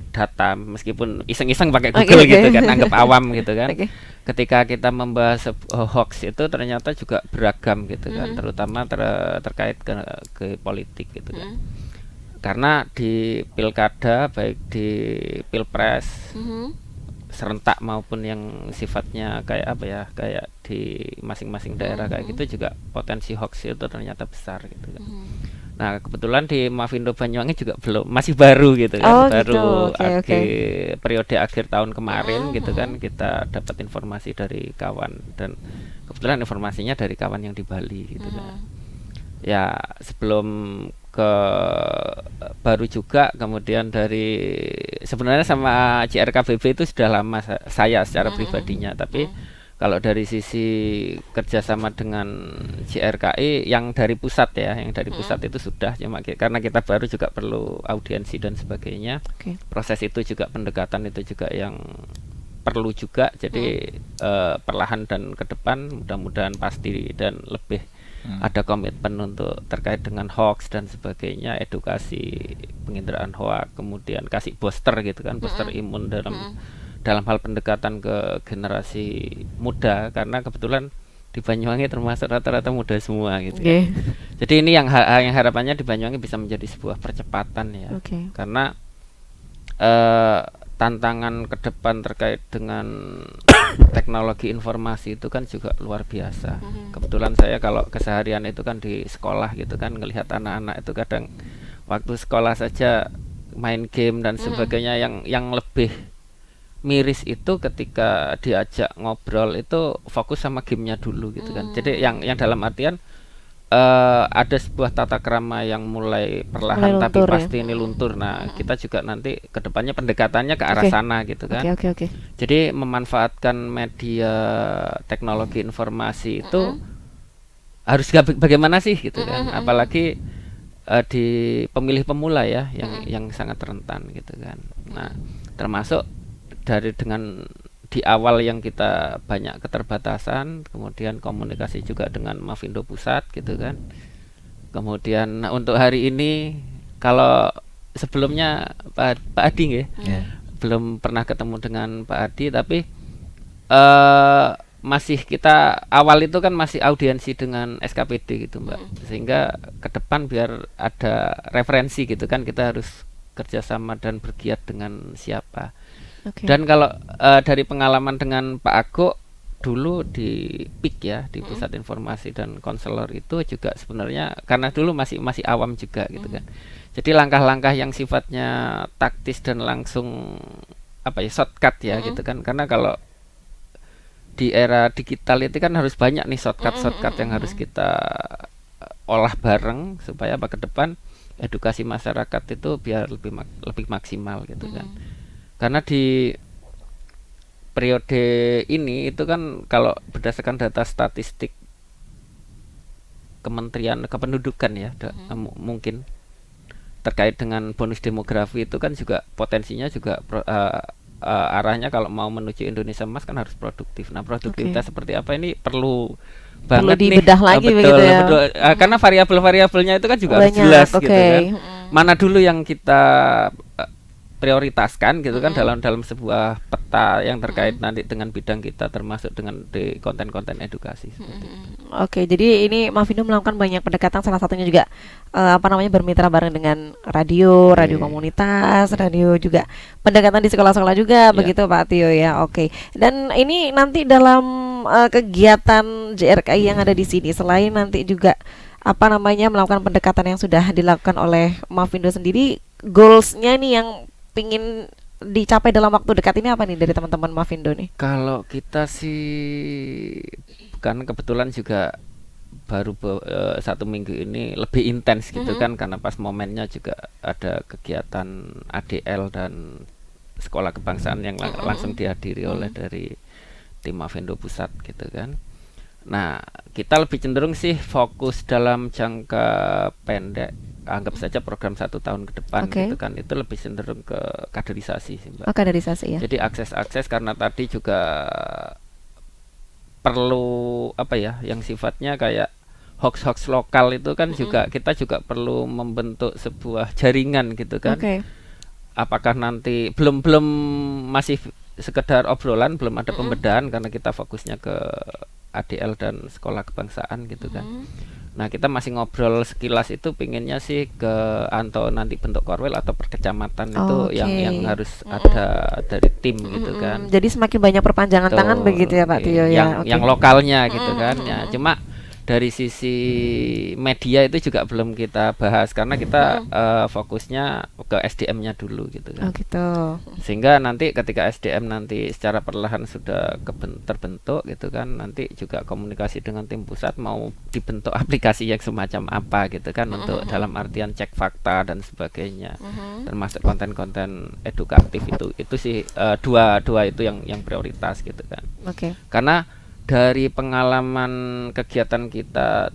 data, meskipun iseng-iseng pakai Google gitu kan, anggap awam gitu kan. Ketika kita membahas hoax itu ternyata juga beragam gitu kan, terutama terkait ke politik gitu kan. Karena di pilkada, baik di pilpres serentak maupun yang sifatnya kayak di masing-masing daerah kayak gitu juga potensi hoax itu ternyata besar gitu kan. Nah kebetulan di Mavindo Banyuwangi juga masih baru gitu kan, periode akhir tahun kemarin gitu kan, kita dapat informasi dari kawan dan kebetulan informasinya dari kawan yang di Bali gitu kan. Ya sebelum ke baru juga, kemudian dari sebenarnya sama JRKBB itu sudah lama saya secara pribadinya, tapi kalau dari sisi kerjasama dengan JRKI yang dari pusat ya, yang dari pusat itu sudah, cuma karena kita baru juga perlu audiensi dan sebagainya. Proses itu juga, pendekatan itu juga yang perlu juga. Jadi perlahan dan ke depan mudah-mudahan pasti dan lebih ada komitmen untuk terkait dengan hoax dan sebagainya, edukasi penginderaan hoax, kemudian kasih booster gitu kan, booster imun dalam hal pendekatan ke generasi muda, karena kebetulan di Banyuwangi termasuk rata-rata muda semua gitu ya. Jadi ini yang harapannya di Banyuwangi bisa menjadi sebuah percepatan ya. Karena tantangan ke depan terkait dengan teknologi informasi itu kan juga luar biasa. Kebetulan saya kalau keseharian itu kan di sekolah gitu kan, ngelihat anak-anak itu kadang waktu sekolah saja main game dan sebagainya, yang lebih miris itu ketika diajak ngobrol itu fokus sama gamenya dulu gitu kan. Jadi yang dalam artian ada sebuah tata krama yang mulai perlahan Mulai tapi luntur, pasti ini luntur. Nah, kita juga nanti kedepannya pendekatannya ke arah sana gitu kan. Jadi memanfaatkan media teknologi informasi itu harus bagaimana sih gitu kan. Apalagi di pemilih pemula ya, yang sangat rentan gitu kan. Nah, termasuk dengan di awal yang kita banyak keterbatasan, kemudian komunikasi juga dengan Mavindo Pusat gitu kan. Kemudian untuk hari ini, kalau sebelumnya Pak Adi ya, belum pernah ketemu dengan Pak Adi, tapi masih kita awal itu kan masih audiensi dengan SKPD gitu Mbak, sehingga ke depan biar ada referensi gitu kan, kita harus kerjasama dan bergiat dengan siapa. Dan kalau dari pengalaman dengan Pak Ago dulu di PIK ya, di Pusat Informasi dan Konselor, itu juga sebenarnya karena dulu masih awam juga gitu kan. Jadi langkah-langkah yang sifatnya taktis dan langsung shortcut ya gitu kan. Karena kalau di era digital itu kan harus banyak nih shortcut yang harus kita olah bareng supaya ke depan edukasi masyarakat itu biar lebih maksimal gitu kan. Karena di periode ini itu kan kalau berdasarkan data statistik Kementerian Kependudukan ya, mungkin terkait dengan bonus demografi itu kan juga potensinya juga arahnya kalau mau menuju Indonesia Emas kan harus produktif. Nah, produktivitas seperti apa ini perlu banget dibedah nih, lagi betul, begitu ya. Karena variabel-variabelnya itu kan juga harus jelas gitu kan. Mana dulu yang kita prioritaskan gitu kan dalam sebuah peta yang terkait nanti dengan bidang kita, termasuk dengan di konten-konten edukasi seperti itu. Jadi ini Mavindo melakukan banyak pendekatan, salah satunya juga bermitra bareng dengan radio komunitas, radio juga pendekatan di sekolah-sekolah juga begitu Pak Tio ya. Dan ini nanti dalam kegiatan JRKI yang ada di sini, selain nanti juga melakukan pendekatan yang sudah dilakukan oleh Mavindo sendiri, goalsnya nih yang ingin dicapai dalam waktu dekat ini apa nih dari teman-teman Mavindo nih? Kalau kita sih kan kebetulan juga baru 1 minggu ini lebih intens gitu kan, karena pas momennya juga ada kegiatan ADL dan sekolah kebangsaan yang langsung dihadiri oleh dari tim Mavindo Pusat gitu kan. Nah, kita lebih cenderung sih fokus dalam jangka pendek, anggap saja program 1 tahun ke depan gitu kan, itu lebih cenderung ke kaderisasi sih Mbak. Kaderisasi ya. Jadi akses karena tadi juga perlu yang sifatnya kayak hoax lokal itu kan juga kita juga perlu membentuk sebuah jaringan gitu kan. Apakah nanti belum masih sekedar obrolan, belum ada pembedahan karena kita fokusnya ke ADL dan sekolah kebangsaan gitu kan. Nah, kita masih ngobrol sekilas itu pinginnya sih ke nanti bentuk korwil atau per kecamatan itu yang harus ada dari tim gitu kan. Jadi semakin banyak perpanjangan tangan begitu ya Pak Tio ya. Yang lokalnya gitu kan. Ya, cuma dari sisi media itu juga belum kita bahas karena kita fokusnya ke SDM-nya dulu gitu kan. Sehingga nanti ketika SDM nanti secara perlahan sudah terbentuk gitu kan, nanti juga komunikasi dengan tim pusat mau dibentuk aplikasi yang semacam apa gitu kan, untuk dalam artian cek fakta dan sebagainya, termasuk konten-konten edukatif itu sih dua itu yang prioritas gitu kan. Karena dari pengalaman kegiatan kita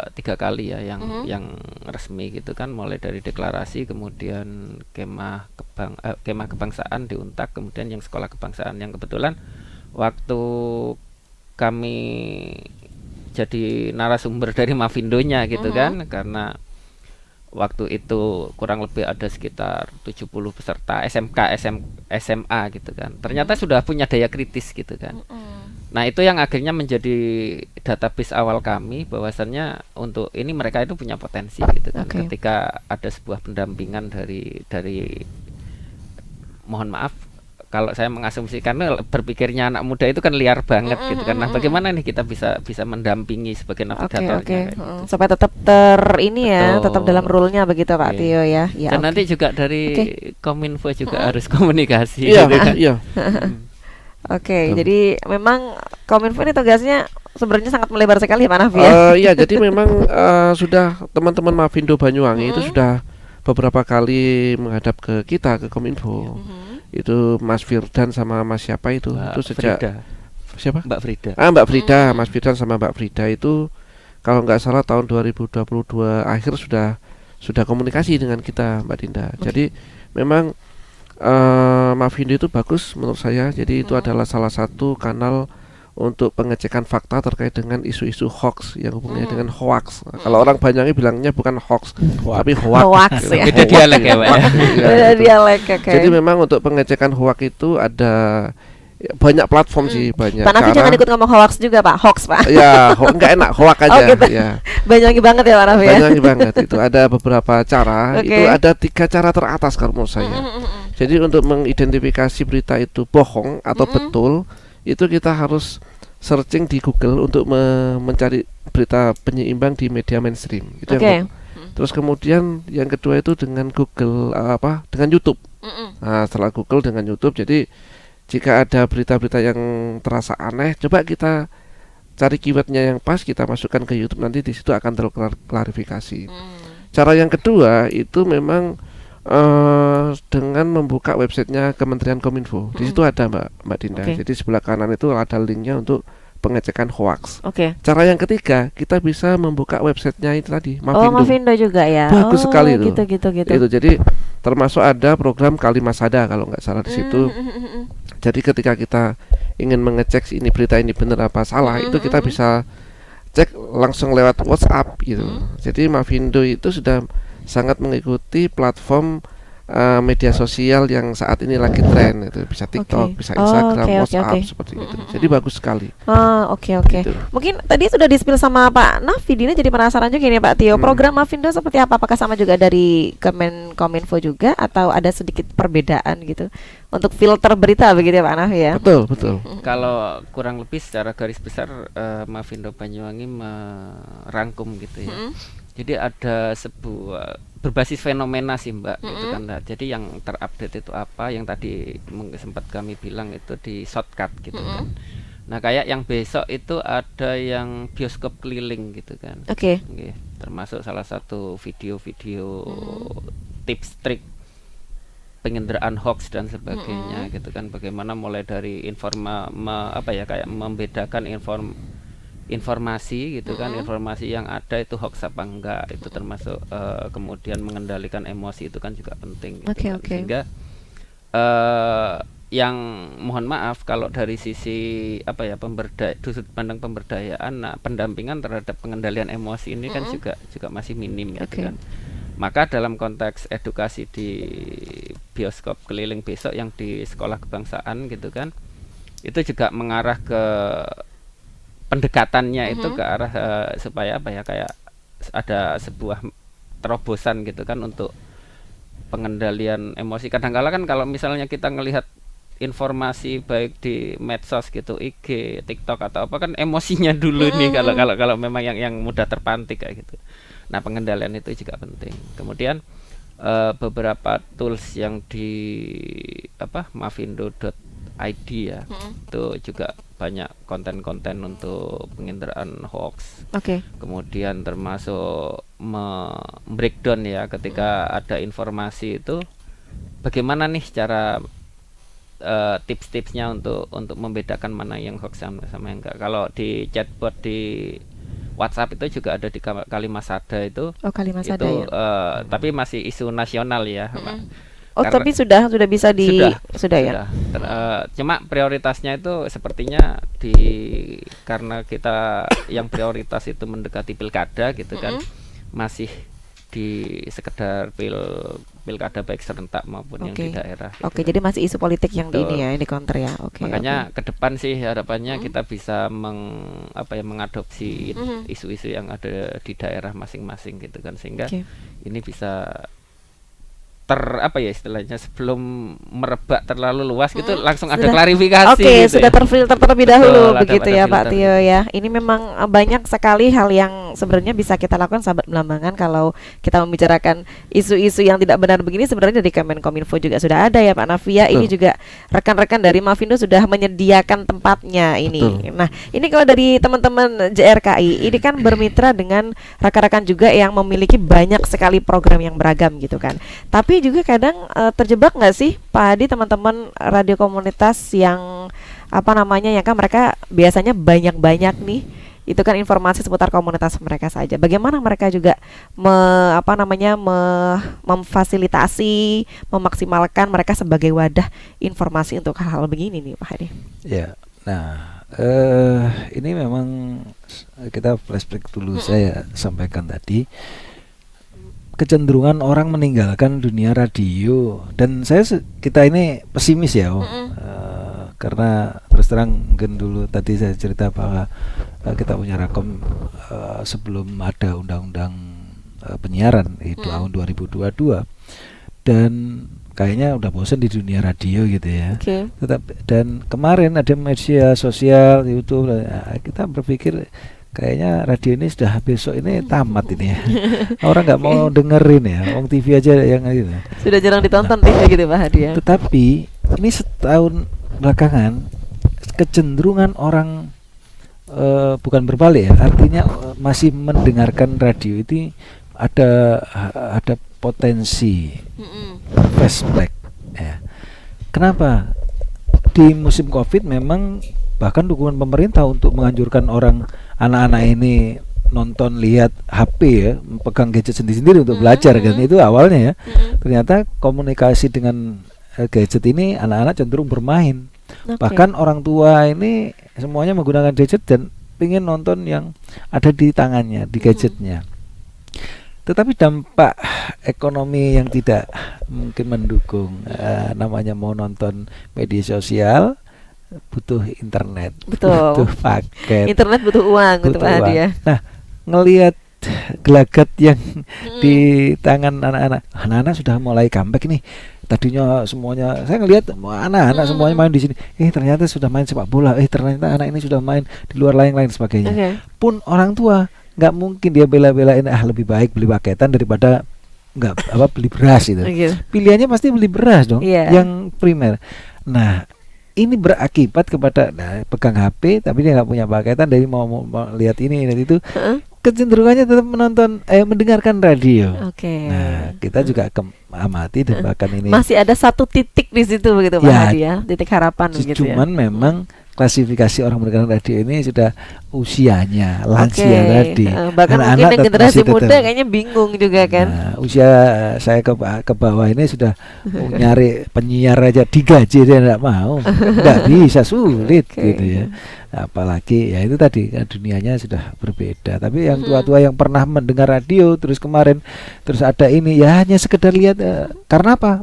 tiga kali ya yang resmi gitu kan, mulai dari deklarasi, kemudian kemah kebangsaan di Untak, kemudian yang sekolah kebangsaan, yang kebetulan waktu kami jadi narasumber dari Mavindonya gitu kan, karena waktu itu kurang lebih ada sekitar 70 peserta SMK, SMA gitu kan. Ternyata sudah punya daya kritis gitu kan. Nah, itu yang akhirnya menjadi database awal kami bahwasannya untuk ini mereka itu punya potensi gitu kan. Ketika ada sebuah pendampingan dari mohon maaf kalau saya mengasumsikan berpikirnya anak muda itu kan liar banget gitu kan. Nah, bagaimana nih kita bisa mendampingi sebagai navigatornya gitu. Supaya tetap tetap dalam rule-nya begitu Pak Tio ya. Dan nanti juga dari Kominfo juga harus komunikasi Iya, gitu kan. iya. Jadi memang Kominfo ini tugasnya sebenarnya sangat melebar sekali Pak Nafi ya. Iya, jadi memang sudah teman-teman Mavindo Banyuwangi itu sudah beberapa kali menghadap ke kita, ke Kominfo. Itu Mas Firdan sama Mas siapa itu? Mbak Itu sejak Frida. Siapa? Mbak Frida. Mbak Frida, Mas Firdan sama Mbak Frida itu kalau nggak salah tahun 2022 akhir sudah komunikasi dengan kita Mbak Dinda. Jadi memang Mavindo itu bagus menurut saya. Jadi itu adalah salah satu kanal untuk pengecekan fakta terkait dengan isu-isu hoax yang hubungannya dengan hoax. Kalau orang Banyuwangi bilangnya bukan hoax, tapi hoax. Hoax ya. Beda dialek ya, Pak. Beda dialek, oke. Jadi memang untuk pengecekan hoax itu ada banyak platform sih, banyak Pak Nafi cara. jangan ikut ngomong hoax juga Pak, hoax Pak. Ya, enggak enak, hoax aja. gitu. Ya. Banyuwangi banget ya Pak Nafi ya. Banyuwangi banget. Itu ada beberapa cara. Itu ada 3 cara teratas kalau menurut saya. Jadi untuk mengidentifikasi berita itu bohong atau betul, itu kita harus searching di Google untuk mencari berita penyeimbang di media mainstream. Itu yang terus kemudian yang kedua itu dengan Google dengan YouTube. Nah, setelah Google dengan YouTube, jadi jika ada berita-berita yang terasa aneh, coba kita cari keywordnya yang pas, kita masukkan ke YouTube, nanti di situ akan terklarifikasi. Cara yang kedua itu memang dengan membuka websitenya Kementerian Kominfo. Di situ ada Mbak Dinda. Jadi sebelah kanan itu ada linknya untuk pengecekan hoax. Cara yang ketiga, kita bisa membuka websitenya itu tadi, Mavindo. Mavindo juga ya. Bagus sekali itu. Gitu. Itu jadi termasuk ada program Kalimasada kalau nggak salah di situ. Jadi ketika kita ingin mengecek ini berita ini benar apa salah, itu kita bisa cek langsung lewat WhatsApp gitu. Jadi Mavindo itu sudah sangat mengikuti platform media sosial yang saat ini lagi tren, itu bisa TikTok, bisa Instagram, WhatsApp seperti itu. Jadi bagus sekali. Gitu. Mungkin tadi sudah di-spill sama Pak Nafi, Dina jadi penasaran juga nih Pak Tio. Program Mavindo seperti apa? Apakah sama juga dari Kominfo juga atau ada sedikit perbedaan gitu untuk filter berita begitu ya Pak Nafi ya? Betul. Kalau kurang lebih secara garis besar Mavindo Banyuwangi merangkum gitu ya. Jadi ada sebuah berbasis fenomena sih Mbak gitu kan. Nah, jadi yang terupdate itu apa, yang tadi sempat kami bilang itu di shortcut gitu kan. Nah, kayak yang besok itu ada yang bioskop keliling gitu kan. Termasuk salah satu video-video tips trik penginderaan hoax dan sebagainya gitu kan. Bagaimana mulai dari kayak membedakan informasi gitu kan, informasi yang ada itu hoax apa enggak, itu termasuk kemudian mengendalikan emosi itu kan juga penting gitu kan. Sehingga yang mohon maaf kalau dari sisi sudut pandang pemberdayaan, pendampingan terhadap pengendalian emosi ini kan juga masih minim gitu kan. Maka dalam konteks edukasi di bioskop keliling besok yang di sekolah kebangsaan gitu kan, itu juga mengarah ke pendekatannya itu ke arah supaya kayak ada sebuah terobosan gitu kan untuk pengendalian emosi. Kadang-kala kan kalau misalnya kita ngelihat informasi baik di medsos gitu, IG, TikTok atau apa kan emosinya dulu nih kalau memang yang mudah terpantik kayak gitu. Nah, pengendalian itu juga penting. Kemudian beberapa tools yang di mavindo.id ya, itu juga banyak konten-konten untuk penginderaan hoax. Kemudian termasuk breakdown ya, ketika ada informasi itu bagaimana nih cara tips-tipsnya untuk membedakan mana yang hoax sama yang enggak. Kalau di chatbot di WhatsApp itu juga ada di Kalimasada itu. Kalimasada itu, ya. Tapi masih isu nasional ya. Oh, tapi sudah bisa sudah ya. Cuma prioritasnya itu sepertinya karena kita yang prioritas itu mendekati pilkada gitu kan, masih di sekedar pilkada baik serentak maupun yang di daerah. Gitu. Oke, jadi masih isu politik yang di ini ya, yang di counter ya. Oke. Makanya ke depan sih harapannya kita bisa mengadopsi isu-isu yang ada di daerah masing-masing gitu kan, sehingga ini bisa istilahnya sebelum merebak terlalu luas gitu langsung ada klarifikasi. Oke, gitu sudah terfilter terlebih dahulu. Betul, begitu ya Pak Tio ya. Ini memang banyak sekali hal yang sebenarnya bisa kita lakukan sahabat Belambangan kalau kita membicarakan isu-isu yang tidak benar begini. Sebenarnya dari Kemenkominfo juga sudah ada ya Pak Navia. Ini juga rekan-rekan dari Mafindo sudah menyediakan tempatnya ini. Betul. Nah, ini kalau dari teman-teman JRKI ini kan bermitra dengan rekan-rekan juga yang memiliki banyak sekali program yang beragam gitu kan. Tapi juga kadang terjebak nggak sih Pak Adi, teman-teman radio komunitas yang yang kan mereka biasanya banyak nih itu kan informasi seputar komunitas mereka saja. Bagaimana mereka juga memfasilitasi, memaksimalkan mereka sebagai wadah informasi untuk hal-hal begini nih Pak Adi? Ya, nah ini memang kita flashback dulu. Saya sampaikan tadi kecenderungan orang meninggalkan dunia radio, dan kita ini pesimis ya, karena terus terang mungkin dulu tadi saya cerita bahwa kita punya Rakom sebelum ada undang-undang penyiaran di tahun 2022, dan kayaknya udah bosan di dunia radio gitu ya. Dan kemarin ada media sosial YouTube, kita berpikir kayaknya radio ini sudah besok ini tamat ini ya. Orang nggak mau dengerin ya. Wong TV aja yang gitu. Sudah jarang ditonton TV gitu Pak Hadi ya. Tetapi ini setahun belakangan kecenderungan orang bukan berbalik ya. Artinya masih mendengarkan radio itu ada potensi flashback ya. Kenapa? Di musim Covid memang bahkan dukungan pemerintah untuk menganjurkan anak-anak ini nonton, lihat HP ya, pegang gadget sendiri-sendiri untuk belajar kan, itu awalnya ya. Ternyata komunikasi dengan gadget ini anak-anak cenderung bermain. Bahkan orang tua ini semuanya menggunakan gadget dan ingin nonton yang ada di tangannya, di gadgetnya. Tetapi dampak ekonomi yang tidak mungkin mendukung, namanya mau nonton media sosial butuh internet, butuh paket, internet butuh uang, butuh Pak Hadi ya. Nah, ngelihat gelagat yang di tangan anak-anak sudah mulai comeback nih. Tadinya semuanya saya ngelihat anak-anak semuanya main di sini. Ternyata sudah main sepak bola. Ternyata anak ini sudah main di luar lain sebagainya. Pun orang tua nggak mungkin dia bela-belain lebih baik beli paketan daripada beli beras itu. Pilihannya pasti beli beras dong, yang primer. Nah, ini berakibat kepada pegang HP tapi dia nggak punya paketan, dari mau lihat ini dan itu, kecenderungannya tetap mendengarkan radio. Nah, kita juga amati dan bahkan ini masih ada satu titik di situ begitu Pak Hadi ya, titik harapan begitu ya. Cuman memang klasifikasi orang mendengarkan radio ini sudah usianya lansia tadi. Bahkan mungkin yang generasi muda kayaknya bingung juga kan. Nah, usia saya ke bawah ini sudah nyari penyiar aja digaji dia tidak mau, nggak bisa, sulit gitu ya. Apalagi ya itu tadi kan dunianya sudah berbeda. Tapi yang tua-tua yang pernah mendengar radio terus kemarin terus ada ini ya hanya sekedar lihat, karena apa?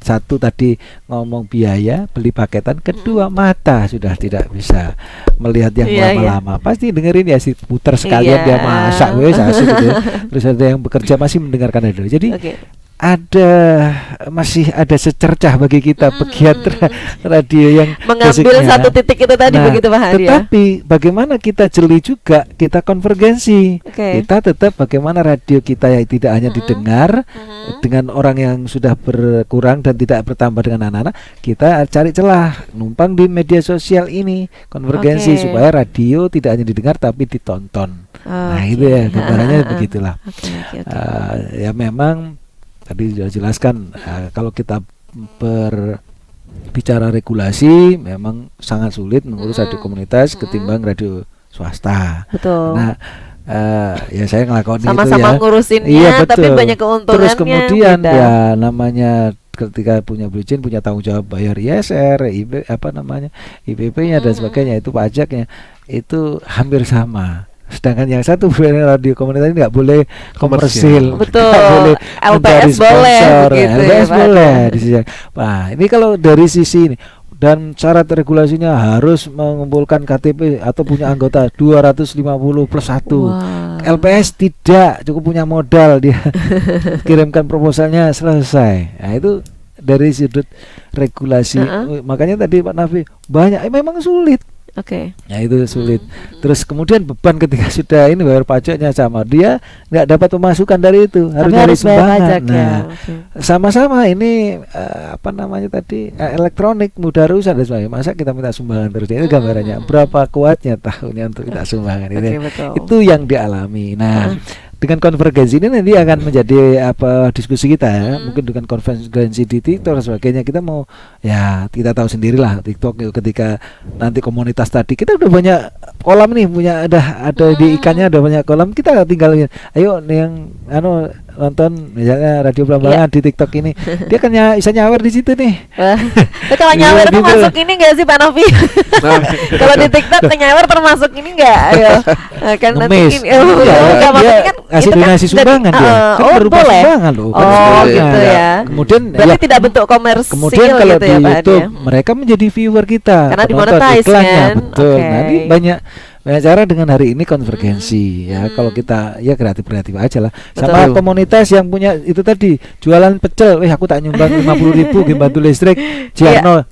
Satu tadi ngomong biaya beli paketan, kedua mata sudah tidak bisa melihat yang lama-lama. Pasti dengerin ya si putar sekalian dia masak asik gitu. Terus ada yang bekerja masih mendengarkan radio. Jadi masih ada secercah bagi kita pegiat radio yang mengambil satu titik itu tadi begitu Pak Hadi. Tetapi bagaimana kita jeli juga, kita konvergensi. Kita tetap bagaimana radio kita yang tidak hanya didengar dengan orang yang sudah berkurang dan tidak bertambah dengan anak-anak, kita cari celah numpang di media sosial ini, konvergensi supaya radio tidak hanya didengar tapi ditonton. Nah itu ya gambarannya begitulah. Ya memang tadi sudah jelaskan, kalau kita berbicara regulasi memang sangat sulit mengurus radio komunitas ketimbang radio swasta. Betul. Nah, ya saya ngelakuin sama-sama itu ya. Ngurusinnya, tapi banyak keuntungannya. Terus kemudian ya namanya ketika punya berizin punya tanggung jawab bayar ISR, IPP-nya dan sebagainya, itu pajaknya itu hampir sama. Sedangkan yang satu radio komunitas ini nggak boleh komersil, Betul. nggak boleh mencari LPS boleh sponsor, begitu ya, LPS Pak. boleh di sisi. Nah, ini kalau dari sisi ini dan syarat regulasinya harus mengumpulkan KTP atau punya anggota 250 plus 1. Wah. LPS tidak, cukup punya modal, dia kirimkan proposalnya selesai. Nah, itu dari sudut regulasi. Makanya tadi Pak Nafi banyak memang sulit. Oke. Ya itu sulit. Terus kemudian beban ketika sudah ini bayar pajaknya sama, dia nggak dapat pemasukan dari itu, Tapi dari harus bayar sumbangan. pajak ya. Nah, Oke. sama-sama ini apa namanya tadi elektronik mudah rusak dan sebagainya. Masa kita minta sumbangan terus? Ini gambarannya berapa kuatnya tahunya untuk minta sumbangan ini. Oke, betul. Itu yang dialami. Nah, dengan konvergensi ini nanti akan menjadi apa diskusi kita ya. Mungkin dengan konvergensi di TikTok dan sebagainya, kita mau ya kita tahu sendirilah TikTok itu ketika nanti komunitas tadi kita udah banyak kolam nih, punya ada di ikannya ada banyak kolam, kita tinggal ayo nih yang nonton misalnya Radio Blambangan di TikTok ini, dia kan bisa nyawer di situ nih. Wah. Kalau nyawer itu Gitu. masuk ini enggak sih Pak Novi? Kalau di TikTok nyawer termasuk ini enggak? Ayo. Kan nanti Ngemis. ini Iya, enggak, maksudnya dia kan ngasih itu kan donasi sumbangan dia. Kan oh, berupa boleh. sumbangan loh. Kan Oh, sumbangan. gitu ya. Kemudian Berarti ya, tidak bentuk komersil kemudian kalau gitu di ya Pak YouTube Adi ya? mereka menjadi viewer kita, Karena penonton dimonetize iklannya, kan? betul. Oke. Nah, ini banyak cara dengan hari ini konvergensi ya. Kalau kita ya kreatif aja lah. Sama Betul. komunitas yang punya itu tadi jualan pecel, aku tak nyumbang 50.000 bantu listrik, Jarno,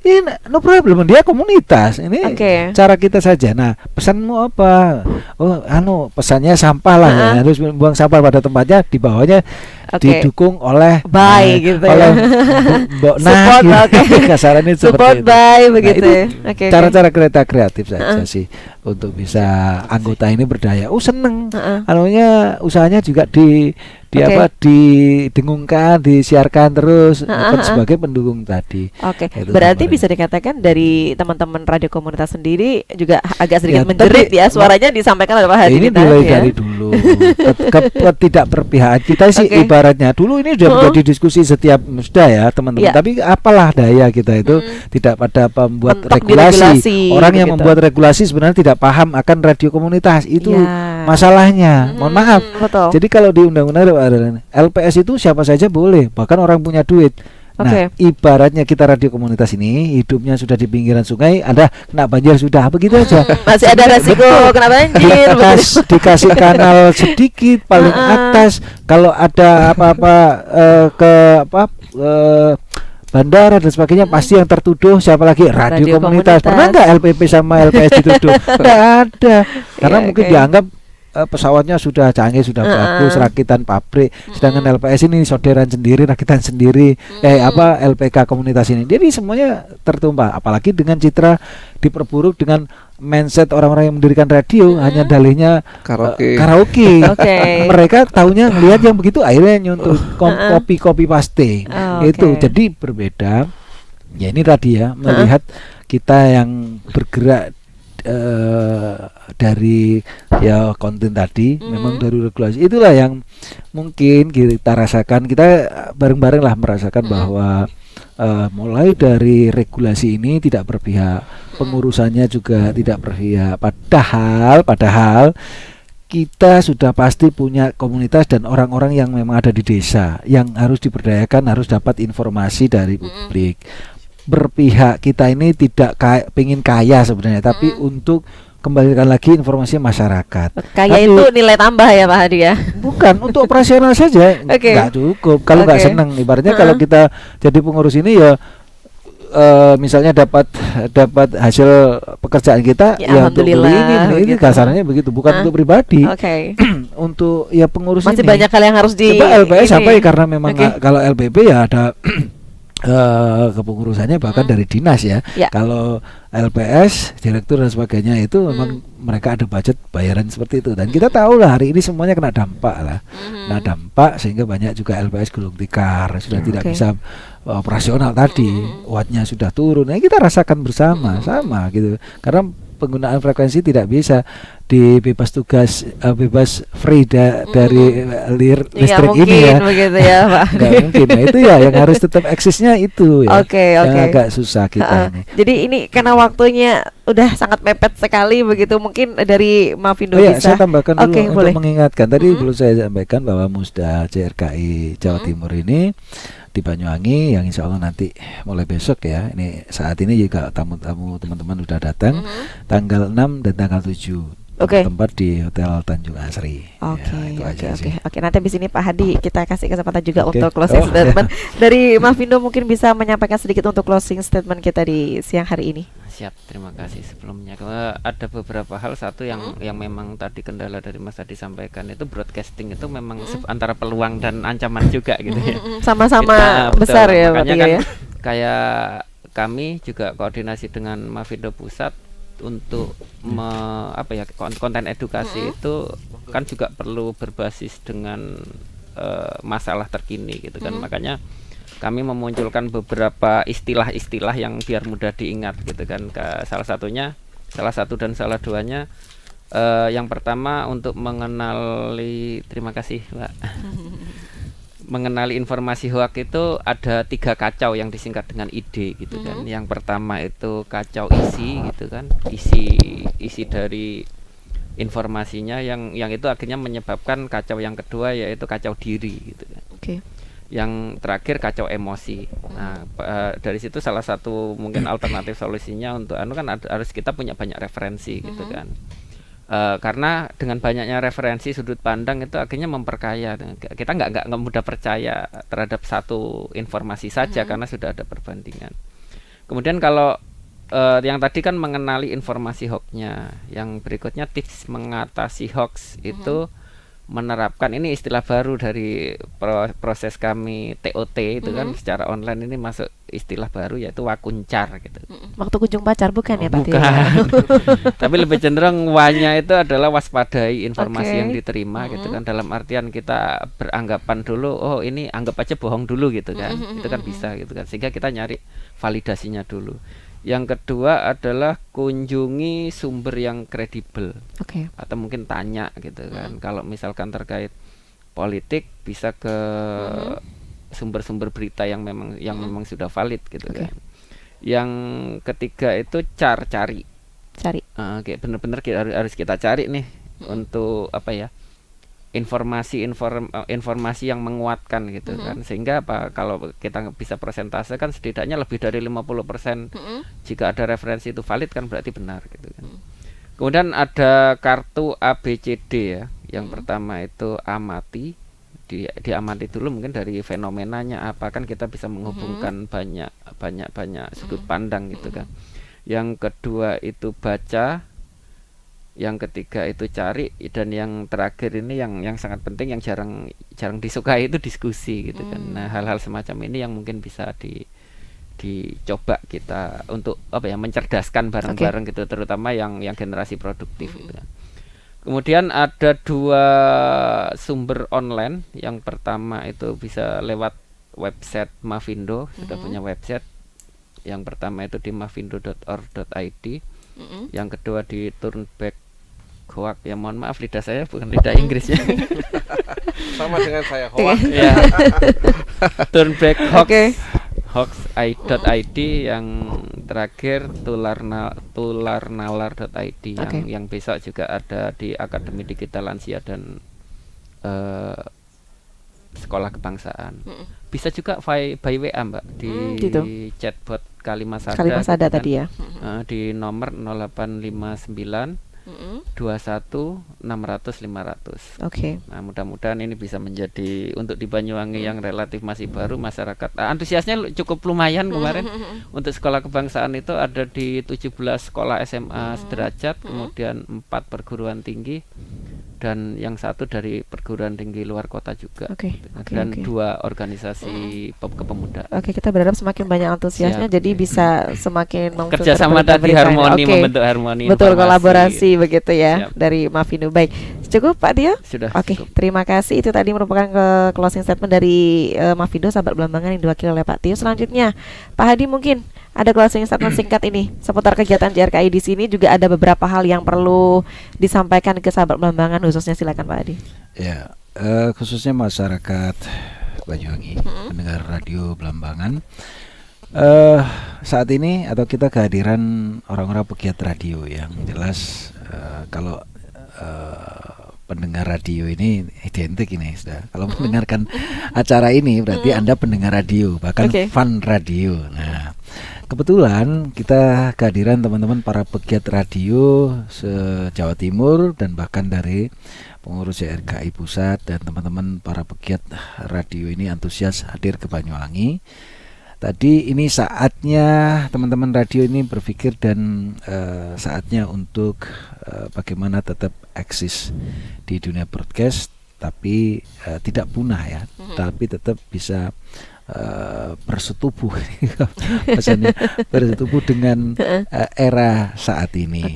no problem, dia komunitas. Ini Oke. cara kita saja. Nah, pesanmu apa? Oh, pesannya sampah lah, ya. Harus buang sampah pada tempatnya, di bawahnya Oke. didukung oleh Bye gitu ya. oleh Mbok Nah, Support, gitu. oke. Kasarannya seperti Support itu. by Nah, begitu itu ya. Oke. cara-cara kreatif saja sih untuk bisa anggota ini berdaya. Seneng. Anunya usahanya juga didengungkan, disiarkan terus sebagai pendukung tadi. Oke, Itu berarti gambarannya. bisa dikatakan dari teman-teman radio komunitas sendiri juga agak sedikit Ya, menjerit tapi- ya, suaranya disampaikan oleh Pak Hadi Ini tadi mulai ya. dari dulu tidak berpihakan kita sih. Oke. Ibaratnya dulu ini sudah menjadi diskusi setiap sudah ya teman-teman. Iya. Tapi apalah daya kita itu tidak pada membuat Mentok di regulasi. regulasi, Orang yang begitu. membuat regulasi sebenarnya tidak paham akan radio komunitas, itu Iya. masalahnya. Mohon maaf. Betul. Jadi kalau di undang-undang LPS itu siapa saja boleh, bahkan orang punya duit. Nah, Oke. ibaratnya kita radio komunitas ini hidupnya sudah di pinggiran sungai, Anda kena banjir sudah begitu aja. Masih ada resiko Betul. kena banjir. Dikasih kanal sedikit paling atas, kalau ada apa-apa bandara dan sebagainya pasti yang tertuduh siapa lagi? Radio komunitas. Pernah nggak LPP sama LPS dituduh? Nggak ada, karena Iya, mungkin oke. dianggap pesawatnya sudah canggih, sudah bagus, rakitan pabrik. Sedangkan LPS ini soderan sendiri, rakitan sendiri. LPK komunitas ini. Jadi semuanya tertumpah. Apalagi dengan citra diperburuk dengan mindset orang-orang yang mendirikan radio, hanya dalihnya karaoke. Oke. Mereka tahunya ngelihat yang begitu, akhirnya nyuntuh copy paste. Oh, Itu oke. jadi berbeda. Ya ini tadi ya, melihat kita yang bergerak dari ya konten tadi, memang dari regulasi itulah yang mungkin kita rasakan, kita bareng-bareng lah merasakan bahwa mulai dari regulasi ini tidak berpihak, pengurusannya juga tidak berpihak, padahal kita sudah pasti punya komunitas dan orang-orang yang memang ada di desa yang harus diberdayakan, harus dapat informasi dari publik. Berpihak kita ini tidak pengen kaya sebenarnya, tapi untuk kembalikan lagi informasi masyarakat. Kayak Tapi- itu nilai tambah ya Pak Hadi ya. Bukan untuk operasional saja, Oke. nggak cukup. Kalau nggak Oke. seneng, ibaratnya kalau kita jadi pengurus ini ya, misalnya dapat hasil pekerjaan kita, Ya, untuk beli alhamdulillah, ini begitu. kasarannya begitu, bukan untuk pribadi. Oke. Untuk ya pengurus Masih ini. banyak hal yang harus di Coba LPS ini. sampai karena memang Oke. kalau LPP ya ada kepengurusannya bahkan dari dinas ya. Ya. Kalau LPS, direktur dan sebagainya itu memang mereka ada budget bayaran seperti itu, dan kita tahu lah hari ini semuanya kena dampak lah. Kena dampak sehingga banyak juga LPS gulung tikar sudah tidak Oke. bisa operasional tadi, wattnya sudah turun. Nah, kita rasakan bersama-sama gitu. Karena penggunaan frekuensi tidak bisa di bebas tugas, bebas free dari Nggak listrik mungkin ini ya. begitu ya Pak. Nggak mungkin. Nah, itu ya yang harus tetap eksisnya itu ya. Oke, Yang oke. agak susah kita ini. Jadi ini karena waktunya udah sangat mepet sekali begitu, mungkin dari Mavindo Oh ya, bisa. saya tambahkan dulu Oke, untuk boleh. mengingatkan. Tadi belum saya sampaikan bahwa Musda CRKI Jawa Timur ini di Banyuwangi yang insya Allah nanti mulai besok ya. Ini saat ini juga tamu-tamu teman-teman sudah datang tanggal 6 dan tanggal 7. Oke. Tempat di Hotel Tanjung Asri. Oke, Ya, itu oke, aja oke, sih. oke. Nanti habis ini Pak Hadi kita kasih kesempatan juga Oke. untuk closing Oh, statement dari Mavindo, mungkin bisa menyampaikan sedikit untuk closing statement kita di siang hari ini. Siap, terima kasih sebelumnya. Ada beberapa hal, satu yang memang tadi kendala dari Mas Adi sampaikan itu broadcasting itu memang antara peluang dan ancaman juga gitu ya. Sama-sama Betul. besar ya Pak Makanya Tiga kan ya. kayak kami juga koordinasi dengan Mavindo Pusat untuk konten edukasi itu kan juga perlu berbasis dengan masalah terkini gitu kan. Makanya kami memunculkan beberapa istilah-istilah yang biar mudah diingat gitu kan. Salah satu dan salah duanya, yang pertama untuk mengenali, terima kasih Mbak, mengenali informasi hoak itu ada 3 kacau yang disingkat dengan ID gitu kan. Yang pertama itu kacau isi gitu kan, isi dari informasinya yang itu akhirnya menyebabkan kacau yang kedua yaitu kacau diri gitu kan. Oke. Yang terakhir kacau emosi. Nah, dari situ salah satu mungkin alternatif solusinya untuk kan harus kita punya banyak referensi gitu kan. Karena dengan banyaknya referensi sudut pandang itu akhirnya memperkaya. Kita nggak mudah percaya terhadap satu informasi saja karena sudah ada perbandingan. Kemudian kalau yang tadi kan mengenali informasi hoaxnya, yang berikutnya tips mengatasi hoax itu menerapkan, ini istilah baru dari proses kami TOT itu kan secara online, ini masuk istilah baru yaitu wakuncar gitu. Waktu kunjung pacar bukan ya Pak Tiga? Bukan. Tapi lebih cenderung wanya itu adalah waspadai informasi Oke. yang diterima gitu kan, dalam artian kita beranggapan dulu, oh ini anggap aja bohong dulu gitu kan. Itu kan bisa gitu kan, sehingga kita nyari validasinya dulu. Yang kedua adalah kunjungi sumber yang kredibel, Oke. atau mungkin tanya gitu kan. Kalau misalkan terkait politik bisa ke sumber-sumber berita yang memang sudah valid gitu Oke. kan. Yang ketiga itu cari. Cari. Oke, benar-benar harus kita cari nih untuk informasi yang menguatkan gitu kan, sehingga kalau kita bisa persentase kan setidaknya lebih dari 50% jika ada referensi itu valid kan berarti benar gitu kan. Kemudian ada kartu ABCD ya. Yang pertama itu amati, diamati dulu mungkin dari fenomenanya apa, kan kita bisa menghubungkan banyak sudut pandang gitu kan. Yang kedua itu baca, yang ketiga itu cari, dan yang terakhir ini yang sangat penting, yang jarang disukai itu diskusi gitu kan. Nah, hal-hal semacam ini yang mungkin bisa dicoba kita untuk mencerdaskan bareng-bareng gitu, terutama yang generasi produktif gitu kan. Kemudian ada 2 sumber online. Yang pertama itu bisa lewat website Mavindo, sudah punya website. Yang pertama itu di mavindo.org.id. Yang kedua di Turnback Hoax. Ya mohon maaf, lidah saya bukan lidah Inggris ya. Sama dengan saya, hoax. Ya. Turnback Hoax. Oke. Hoax.id. Yang terakhir tularnalar.id yang besok juga ada di Akademi Digital Lansia dan Sekolah Kebangsaan. Bisa juga by WA Mbak di gitu. chatbot Kalimasada. Kalimasada gitu kan. tadi ya. Di nomor 0859 21 600 500. Oke. Nah, mudah-mudahan ini bisa menjadi untuk di Banyuwangi yang relatif masih baru, masyarakat antusiasnya cukup lumayan kemarin. Untuk Sekolah Kebangsaan itu ada di 17 sekolah SMA sederajat, kemudian 4 perguruan tinggi, dan yang 1 dari perguruan tinggi luar kota juga. Dan 2 organisasi kepemudaan. Oke, kita berharap semakin banyak antusiasnya, jadi bisa semakin kerjasama tadi harmoni, membentuk harmoni. Betul, informasi. kolaborasi begitu ya. Siap. Dari Mavindo. Baik, cukup Pak Tio? Sudah. Oke, cukup. terima kasih. Itu tadi merupakan closing statement dari Mavindo Sahabat Belambangan yang diwakili oleh Pak Tio. Selanjutnya Pak Hadi, mungkin ada closing statement singkat ini seputar kegiatan JRKI di sini, juga ada beberapa hal yang perlu disampaikan ke sahabat Belambangan khususnya, silakan Pak Adi. Ya, khususnya masyarakat Banyuwangi, pendengar radio Belambangan. Saat ini atau kita kehadiran orang-orang pegiat radio yang jelas kalau pendengar radio ini identik ini sudah. Kalau mendengarkan acara ini berarti Anda pendengar radio, bahkan fan radio. Nah, kebetulan kita kehadiran teman-teman para pegiat radio se-Jawa Timur dan bahkan dari pengurus JRKI Pusat, dan teman-teman para pegiat radio ini antusias hadir ke Banyuwangi. Tadi ini saatnya teman-teman radio ini berpikir dan saatnya untuk bagaimana tetap eksis di dunia broadcast, tapi tidak punah ya, tapi tetap bisa bersetubuh maksudnya bersetubuh dengan era saat ini,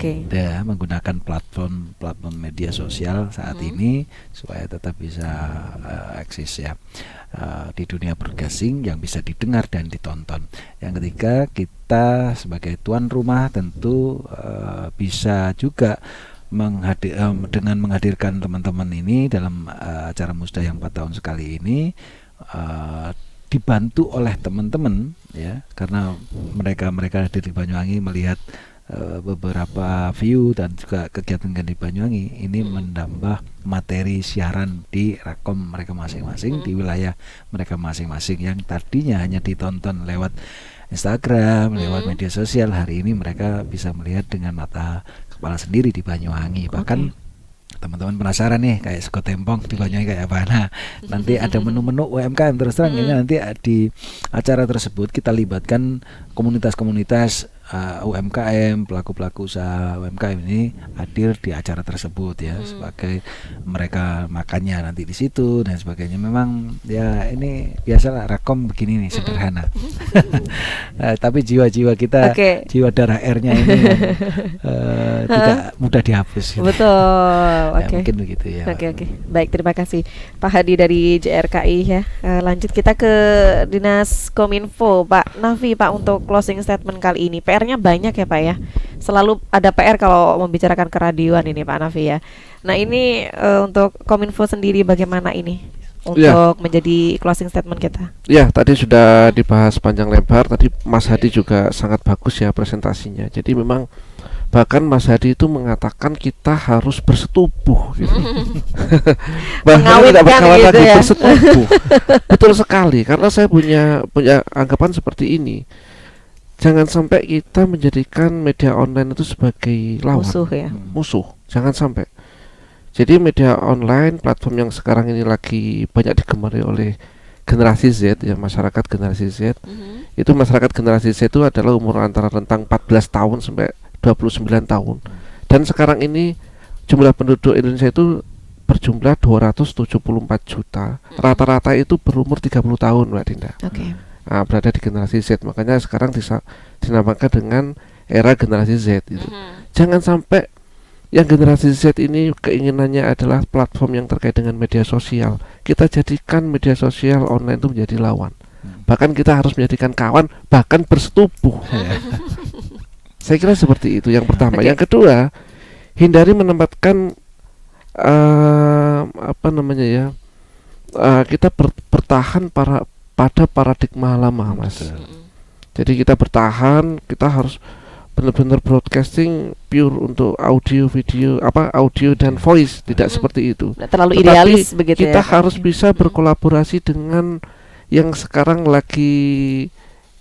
menggunakan platform media sosial saat ini supaya tetap bisa eksis ya di dunia broadcasting yang bisa didengar dan ditonton. Yang ketiga, kita sebagai tuan rumah tentu bisa juga dengan menghadirkan teman-teman ini dalam acara Musda yang 4 tahun sekali ini, dibantu oleh teman-teman ya, karena mereka hadir di Banyuwangi melihat beberapa view dan juga kegiatan di Banyuwangi ini menambah materi siaran di Rakom mereka masing-masing, di wilayah mereka masing-masing, yang tadinya hanya ditonton lewat Instagram, lewat media sosial, hari ini mereka bisa melihat dengan mata kepala sendiri di Banyuwangi. Bahkan teman-teman penasaran nih kayak sego tempong di Banyuwangi kayak apa. Nah, nanti ada menu-menu UMKM. Terus terang ini nanti di acara tersebut kita libatkan komunitas-komunitas UMKM, pelaku-pelaku usaha UMKM ini hadir di acara tersebut ya, sebagai mereka makannya nanti di situ dan sebagainya. Memang ya ini biasalah Rakom begini nih, sederhana. Tapi jiwa-jiwa kita, jiwa darah R-nya ini tidak mudah dihapus gitu. Betul. Ya, mungkin begitu ya. Oke. Baik, terima kasih Pak Hadi dari JRKI ya. Lanjut kita ke Dinas Kominfo, Pak Nafi, Pak, untuk closing statement kali ini. PR-nya banyak ya Pak ya. Selalu ada PR kalau membicarakan keradioan ini Pak Nafi ya. Nah, ini untuk Kominfo sendiri bagaimana ini untuk menjadi closing statement kita? Ya, tadi sudah dibahas panjang lebar. Tadi Mas Hadi juga sangat bagus ya presentasinya. Jadi memang bahkan Mas Hadi itu mengatakan kita harus bersetubuh gitu. Bahkan tidak bakalan lagi ya? Bersetubuh. Betul sekali, karena saya punya anggapan seperti ini. Jangan sampai kita menjadikan media online itu sebagai lawan, musuh. Jangan sampai. Jadi media online, platform yang sekarang ini lagi banyak digemari oleh generasi Z ya, masyarakat generasi Z. Itu masyarakat generasi Z itu adalah umur antara rentang 14 tahun sampai 29 tahun. Dan sekarang ini jumlah penduduk Indonesia itu berjumlah 274 juta. Rata-rata itu berumur 30 tahun, Mbak Dinda. Berada di generasi Z. Makanya sekarang dinamakan dengan era generasi Z gitu. Jangan sampai yang generasi Z ini keinginannya adalah platform yang terkait dengan media sosial, kita jadikan media sosial online itu menjadi lawan. Bahkan kita harus menjadikan kawan, bahkan bersetubuh. Saya kira seperti itu yang pertama. Yang kedua, hindari menempatkan kita bertahan pada paradigma lama, Mas. Jadi kita bertahan, kita harus benar-benar broadcasting pure untuk audio, video, audio dan voice, tidak seperti itu. Terlalu idealis begitu ya. Kita harus bisa berkolaborasi dengan yang sekarang lagi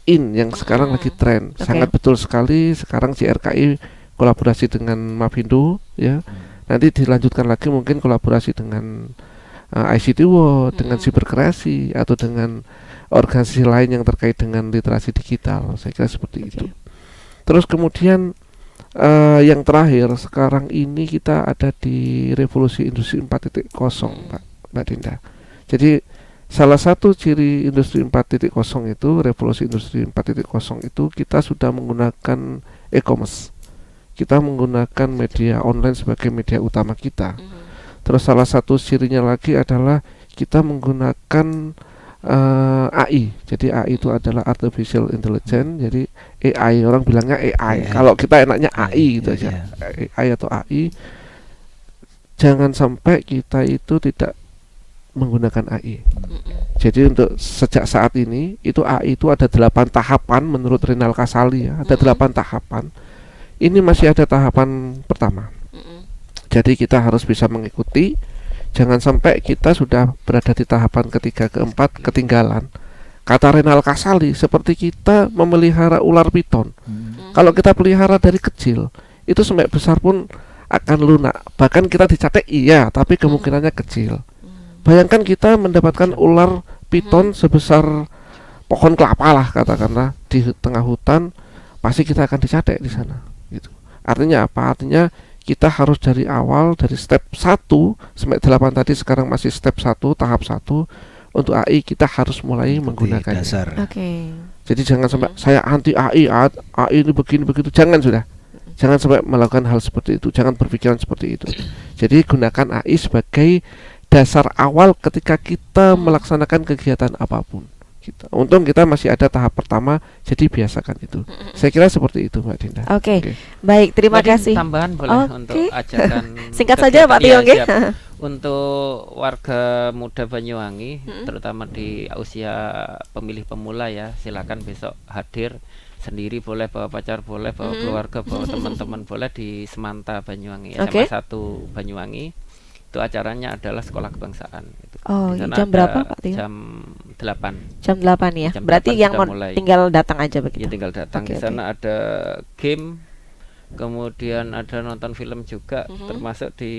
yang sekarang lagi tren. Sangat betul sekali. Sekarang JRKI kolaborasi dengan Mavindo ya. Nanti dilanjutkan lagi mungkin kolaborasi dengan ICT World, dengan Siberkreasi atau dengan organisasi lain yang terkait dengan literasi digital. Saya kira seperti itu. Terus kemudian yang terakhir, sekarang ini kita ada di revolusi industri 4.0, Mbak Dinda. Jadi salah satu ciri industri 4.0 itu, revolusi industri 4.0 itu, kita sudah menggunakan e-commerce. Kita menggunakan media online sebagai media utama kita. Terus salah satu cirinya lagi adalah kita menggunakan AI. Jadi AI itu adalah artificial intelligence. Jadi AI, orang bilangnya AI. Kalau kita enaknya AI gitu aja. AI atau AI. Jangan sampai kita itu tidak menggunakan AI. Jadi untuk sejak saat ini itu AI itu ada 8 tahapan menurut Rinal Kasali ya. Ada 8 tahapan. Ini masih ada tahapan pertama. Jadi kita harus bisa mengikuti. Jangan sampai kita sudah berada di tahapan ketiga, keempat ketinggalan. Kata Rinal Kasali, seperti kita memelihara ular piton. Kalau kita pelihara dari kecil, itu sampai besar pun akan lunak. Bahkan kita dicatek iya, tapi kemungkinannya kecil. Bayangkan kita mendapatkan ular piton sebesar pohon kelapa lah katakanlah di tengah hutan, pasti kita akan dicatek di sana. Gitu. Artinya apa? Artinya kita harus dari awal, dari step 1 sampai 8 tadi, sekarang masih step 1, tahap 1. Untuk AI kita harus mulai menggunakannya. Oke. Jadi jangan sampai saya anti AI, AI ini begini begitu, jangan sudah. Jangan sampai melakukan hal seperti itu, jangan berpikiran seperti itu. Jadi gunakan AI sebagai dasar awal ketika kita melaksanakan kegiatan apapun. Untung kita masih ada tahap pertama, jadi biasakan itu. Saya kira seperti itu, Mbak Dinda. Oke. Baik, terima kasih. Tambahan boleh untuk ajakan singkat saja Pak Tio. Untuk warga muda Banyuwangi, terutama di usia pemilih pemula ya, silakan besok hadir sendiri, boleh bawa pacar, boleh bawa keluarga, bawa teman-teman, boleh di Semanta Banyuwangi, SMA 1 Banyuwangi. Itu acaranya adalah sekolah kebangsaan. Jam berapa Pak Tio? Jam 8. Jam 8 ya. Jam Berarti 8 yang mau mulai. tinggal datang aja begitu. Ya tinggal datang. Di sana ada game, kemudian ada nonton film juga, termasuk di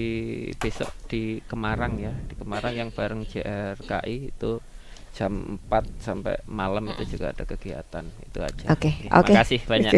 besok di Kemarang ya. Di Kemarang yang bareng JRKI itu jam 4 sampai malam itu juga ada kegiatan. Itu aja. Terima kasih banyak.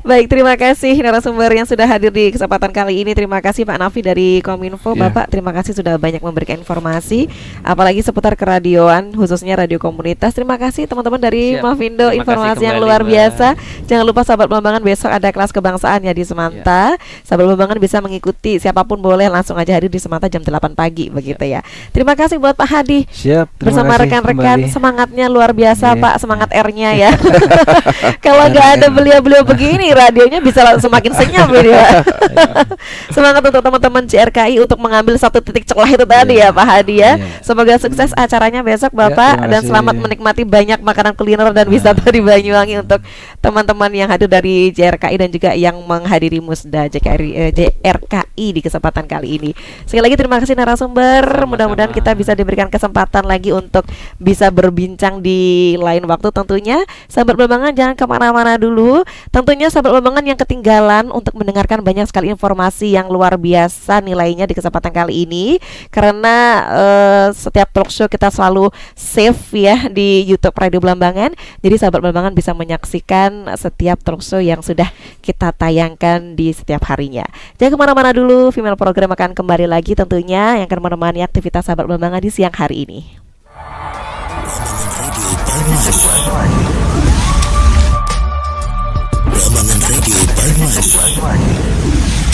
Baik, terima kasih narasumber yang sudah hadir di kesempatan kali ini. Terima kasih Pak Nafi dari Kominfo. Bapak, terima kasih sudah banyak memberikan informasi, apalagi seputar keradioan, khususnya radio komunitas. Terima kasih teman-teman dari Mavindo, informasi yang luar biasa. Jangan lupa sahabat Belambangan, besok ada kelas kebangsaan ya di Semanta. Sahabat Belambangan bisa mengikuti, siapapun boleh langsung aja hadir di Semanta jam 8 pagi begitu ya. Terima kasih buat Pak Hadi. Siap. Bersama rekan-rekan, semangatnya luar biasa Pak, semangat R-nya ya. Kalau nggak ada beliau-beliau begini, radionya bisa semakin senyap ya. Semangat untuk teman-teman JRKI untuk mengambil satu titik celah itu tadi ya Pak Hadi ya. Semoga sukses acaranya besok Bapak, dan selamat menikmati banyak makanan kuliner dan wisata di Banyuwangi untuk teman-teman yang hadir dari JRKI dan juga yang menghadiri Musda JRKI di kesempatan kali ini. Sekali lagi terima kasih narasumber. Mudah-mudahan kita bisa diberikan kesempatan lagi untuk bisa berbincang di lain waktu tentunya. Sahabat Belambangan jangan kemana-mana dulu. Tentunya sahabat Belambangan yang ketinggalan untuk mendengarkan banyak sekali informasi yang luar biasa nilainya di kesempatan kali ini. Karena setiap talk show kita selalu save ya di YouTube Radio Belambangan. Jadi sahabat Belambangan bisa menyaksikan setiap talk show yang sudah kita tayangkan di setiap harinya. Jangan kemana-mana dulu. Female Program akan kembali lagi tentunya yang akan menemani aktivitas sahabat Belambangan di siang hari ini. Belambangan Radio Banyuwangi.